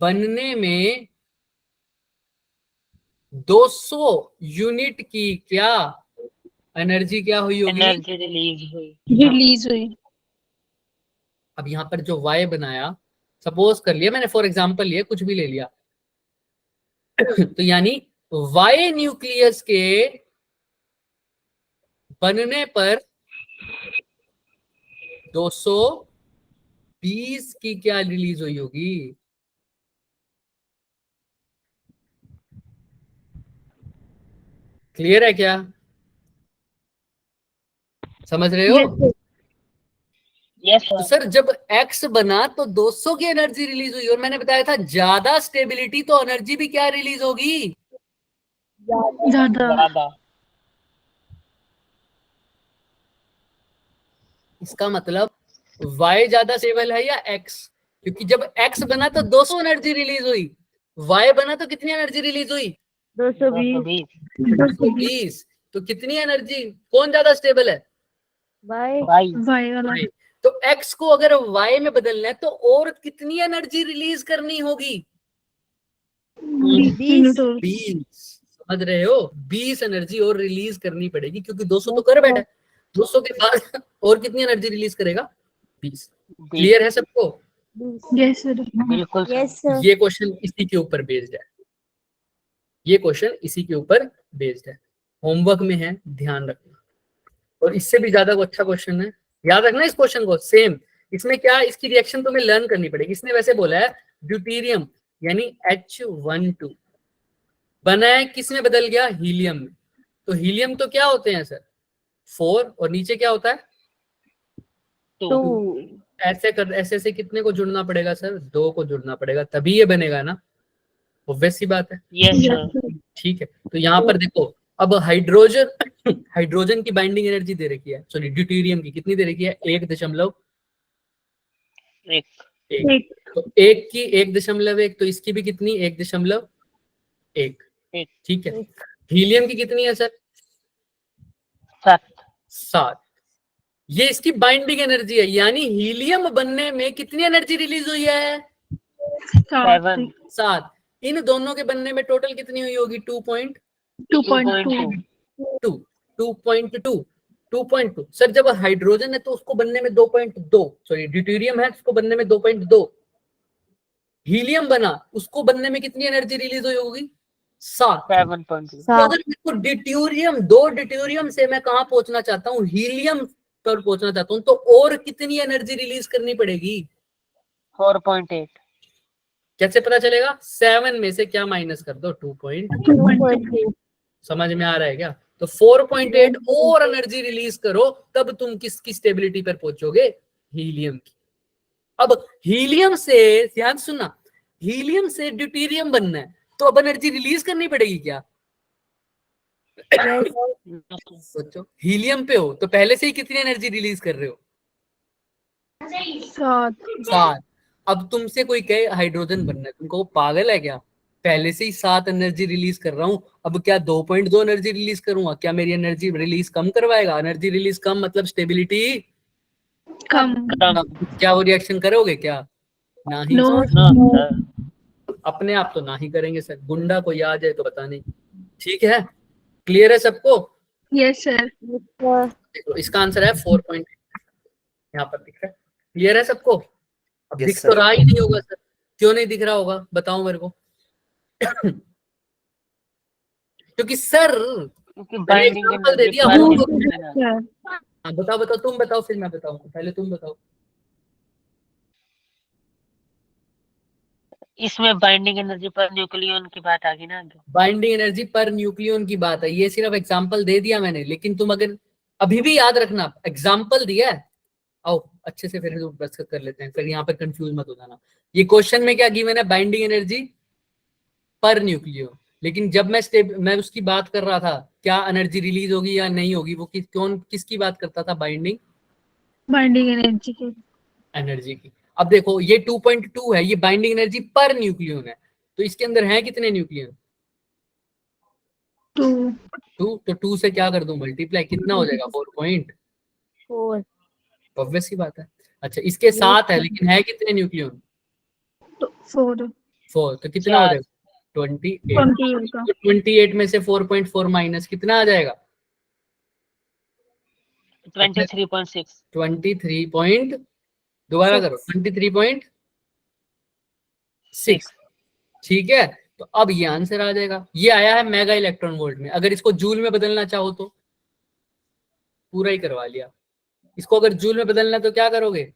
बनने में 200 यूनिट की क्या एनर्जी क्या हुई होगी? एनर्जी रिलीज हुई। Release हुई. अब यहाँ पर जो y बनाया, सपोज कर लिया मैंने, फॉर एग्जांपल लिया, कुछ भी ले लिया तो यानी y न्यूक्लियस के बनने पर 220 की क्या रिलीज हुई होगी? क्लियर है क्या? समझ रहे हो? यस तो सर। सर जब x बना तो 200 की एनर्जी रिलीज हुई, और मैंने बताया था ज्यादा स्टेबिलिटी तो एनर्जी भी क्या रिलीज होगी? ज़्यादा. ज्यादा। इसका मतलब y ज्यादा स्टेबल है या x? क्योंकि जब x बना तो 200 एनर्जी रिलीज हुई, y बना तो कितनी एनर्जी रिलीज हुई? 220 220। तो कितनी एनर्जी, कौन ज्यादा स्टेबल है? बाय भाई। Y वाला. Y। तो x को अगर y में बदलना है तो और कितनी एनर्जी रिलीज करनी होगी? 20 और. 20। समझ रहे हो? 20 एनर्जी और रिलीज करनी पड़ेगी, क्योंकि 200 तो कर बैठा है, 200 के बाद और कितनी एनर्जी रिलीज करेगा? 20। क्लियर है सबको? Yes, sir. बिल्कुल सर। Yes sir. ये क्वेश्चन इसी के ऊपर बेस्ड है, ये क्वेश्चन इसी के ऊपर बेस्ड है, होमवर्क में है, ध्यान रखना। और इससे भी ज्यादा अच्छा क्वेश्चन है, याद रखना इस क्वेश्चन को, सेम इसमें क्या, इसकी रिएक्शन तुम्हें लर्न करनी पड़ेगी। इसने वैसे बोला है ड्यूटेरियम यानी H12 बना है, किस में बदल गया? हीलियम में। तो हीलियम तो क्या होते हैं सर? 4, और नीचे क्या होता है? 2 ऐसे कितने को जुड़ना पड़ेगा सर? 2 को जुड़ना पड़ेगा, तभी ये बनेगा ना, ऑब्वियस सी बात है। Yes sir. ठीक है, तो यहाँ पर देखो, अब हाइड्रोजन की बाइंडिंग एनर्जी दे रखी है, सॉरी ड्यूटेरियम की कितनी दे रखी है? 1.1। तो 1 की 1.1, तो इसकी भी कितनी? 1.1। ठीक है, हीलियम की कितनी है सर? 7। ये इसकी बाइंडिंग एनर्जी है, यानी हीलियम बनने में कितनी एनर्जी रिलीज हुई है? 7। इन दोनों के बनने में टोटल कितनी हुई होगी? 2.2 सर जब हाइड्रोजन है तो उसको बनने में 2.2, सॉरी ड्यूटेरियम है उसको बनने में 2.2, हीलियम बना उसको बनने में कितनी एनर्जी रिलीज हुई होगी? 7। तो अगर इसको दो ड्यूटेरियम से मैं कहां पहुंचना चाहता हूँ? हीलियम पर पहुंचना चाहता हूँ, तो और कितनी एनर्जी रिलीज करनी पड़ेगी? 4.8। कैसे पता चलेगा? 7 में से क्या माइनस कर दो? 2.2। समझ में आ रहा है क्या? तो 4.8 और एनर्जी रिलीज करो, तब तुम किसकी स्टेबिलिटी पर पहुंचोगे? हीलियम की। अब हीलियम से, ध्यान सुनना, हीलियम से ड्यूटेरियम बनना है, तो अब एनर्जी रिलीज करनी पड़ेगी क्या? सोचो, हीलियम पे हो तो पहले से ही कितनी एनर्जी रिलीज कर रहे हो? 7। अब तुमसे कोई कहे हाइड्रोजन बनना है, तुमको पागल है क्या? पहले से ही 7 एनर्जी रिलीज कर रहा हूं, अब क्या 2.2 एनर्जी रिलीज करूंगा? क्या मेरी एनर्जी रिलीज कम करवाएगा? एनर्जी रिलीज कम मतलब स्टेबिलिटी कम। क्या वो रिएक्शन करोगे क्या? नहीं नो। अपने आप तो नहीं करेंगे सर, गुंडा कोई आ जाए तो पता नहीं। ठीक है, क्लियर है सबको? Yes sir. देखो इसका आंसर है 4.8, यहाँ पर दिख रहा है। क्लियर है सबको? अब Yes, दिख sir. तो रहा ही नहीं होगा सर, क्यों नहीं दिख रहा होगा बताओ मेरे को? क्योंकि सर क्योंकि मैंने बाइंडिंग एग्जांपल दे दिया। हाँ बताओ बताओ, तुम बताओ फिर मैं बताऊंगा, पहले तुम बताओ। इसमें बाइंडिंग एनर्जी पर न्यूक्लियन की बात आ गई ना आगे। बाइंडिंग एनर्जी पर न्यूक्लियन की बात है, ये सिर्फ एग्जांपल दे दिया मैंने, लेकिन तुम अगर अभी भी याद रखना एग्जांपल दिया है। आओ अच्छे से फिर डिस्कस कर लेते हैं, फिर यहाँ पर कंफ्यूज मत हो जाना। ये क्वेश्चन में क्या गिवन है? बाइंडिंग एनर्जी पर न्यूक्लियन, लेकिन जब मैं उसकी बात कर रहा था, क्या एनर्जी रिलीज होगी या नहीं होगी, वो किसकी बात करता था? बाइंडिंग एनर्जी की। एनर्जी की। अब देखो ये 2.2 है, ये बाइंडिंग एनर्जी पर न्यूक्लियन है, तो इसके अंदर है कितने न्यूक्लियन? 2। 2। तो 2 से क्या कर दूं मल्टीप्लाई, कितना हो जाएगा? 4.4। 4। ऑब्वियस सी बात है। अच्छा इसके साथ है, लेकिन है कितने न्यूक्लियन? 4। 4। तो कितना हो जाएगा? 28। तो 28 में से 4.4 माइनस कितना आ जाएगा? 23.6। 23 दोबारा करो, 23.6। ठीक है, तो अब ये आंसर आ जाएगा। ये आया है मेगा इलेक्ट्रॉन वोल्ट में। अगर इसको जूल में बदलना चाहो तो पूरा ही करवा लिया। इसको अगर जूल में बदलना तो क्या करोगे?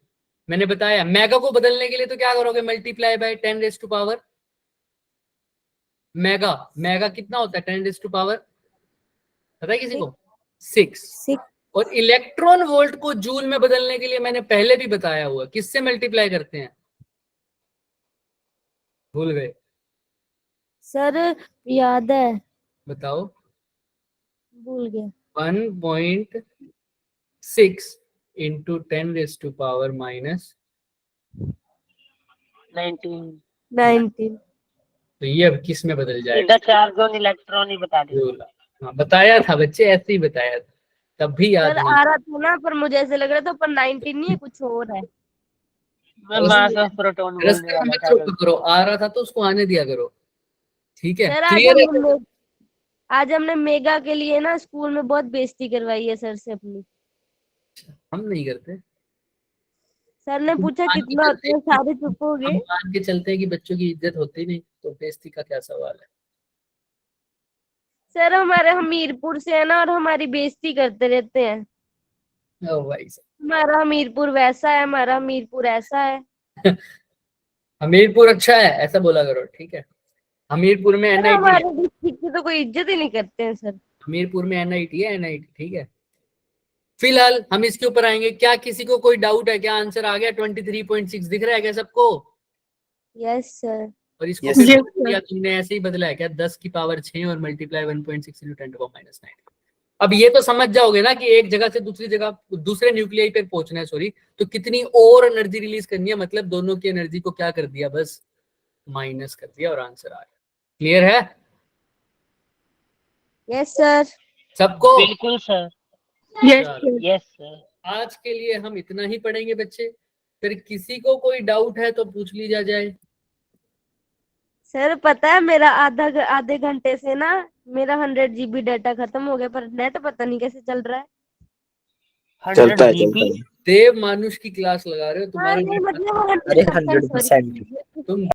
मैंने बताया मेगा को बदलने के लिए तो क्या करोगे? मल्टीप्लाई बाय 10⁻⁴ मेगा कितना होता है? 10⁻⁴ पता है किसी को? 6। और इलेक्ट्रॉन वोल्ट को जूल में बदलने के लिए मैंने पहले भी बताया हुआ, किससे मल्टीप्लाई करते हैं? भूल गए? सर याद है, बताओ। भूल गया। 1.6 इंटू 10⁻⁻⁻। 19। 19। तो ये अब किस में बदल जाएगा? इधर चार्ज ऑन इलेक्ट्रॉन ही बता दी। हाँ बताया था बच्चे, ऐसे ही बताया था, तब भी याद सर नहीं। आ रहा था ना, पर मुझे ऐसे लग रहा था पर 19 नहीं है, कुछ और है। मैं मास ऑफ प्रोटॉन बोलने रस्ते में वाला मत था। रोका करो, आ रहा था तो उसको आने दिया करो। ठीक है, सर क्लियर है? आज हमने मेगा के लिए ना स्कूल में बहुत बेइज्जती करवाई है सर से अपनी। हम नहीं करते। सर ने पूछा मान के कितना होता है, चलते सारे चुप हो हम गए। मान के चलते हैं कि बच्चों की इज्जत होती नहीं, तो बेइज्जती का क्या सवाल है? सर हमारे हमीरपुर से है ना, और हमारी बेइज्जती करते रहते हैं। ओ भाई साहब, हमारा हमीरपुर वैसा है, हमारा हमीरपुर ऐसा है। हमीरपुर अच्छा है ऐसा बोला करो, ठीक है? हमीरपुर में सर एनआईटी है, हमारे डिस्ट्रिक्ट की तो कोई इज्जत ही नहीं करते हैं सर। हमीरपुर में एनआईटी है, एनआईटी। ठीक है, फिलहाल हम इसके ऊपर आएंगे। क्या किसी को कोई डाउट है? क्या आंसर आ गया? 23.6 दिख रहा है क्या सबको? Yes sir. और इसको Yes, फिर sir. बदल दिया तुमने, ऐसे ही बदला है क्या? 10⁻6 और मल्टीप्लाई 1.6 इंटू 10⁻⁹ अब ये तो समझ जाओगे ना कि एक जगह से दूसरी जगह, दूसरे न्यूक्लियाई पे पहुंचना है, सॉरी, तो कितनी और एनर्जी रिलीज करनी है, मतलब दोनों की एनर्जी को क्या कर दिया? बस माइनस कर दिया और आंसर आ गया। क्लियर है यस सर। सबको? बिल्कुल सर। यस चलो, यस सर। आज के लिए हम इतना ही पढ़ेंगे बच्चे, फिर किसी को कोई डाउट है तो पूछ लिया जाए। सर पता है मेरा आधे घंटे से ना मेरा 100 GB डाटा खत्म हो गया, पर नेट पता नहीं कैसे चल रहा है। 100 GB। देव मानुष की क्लास लगा रहे हो, हाँ तुम्हारा नहीं नेट मतलब अरे 100%, 100%। sorry। तुम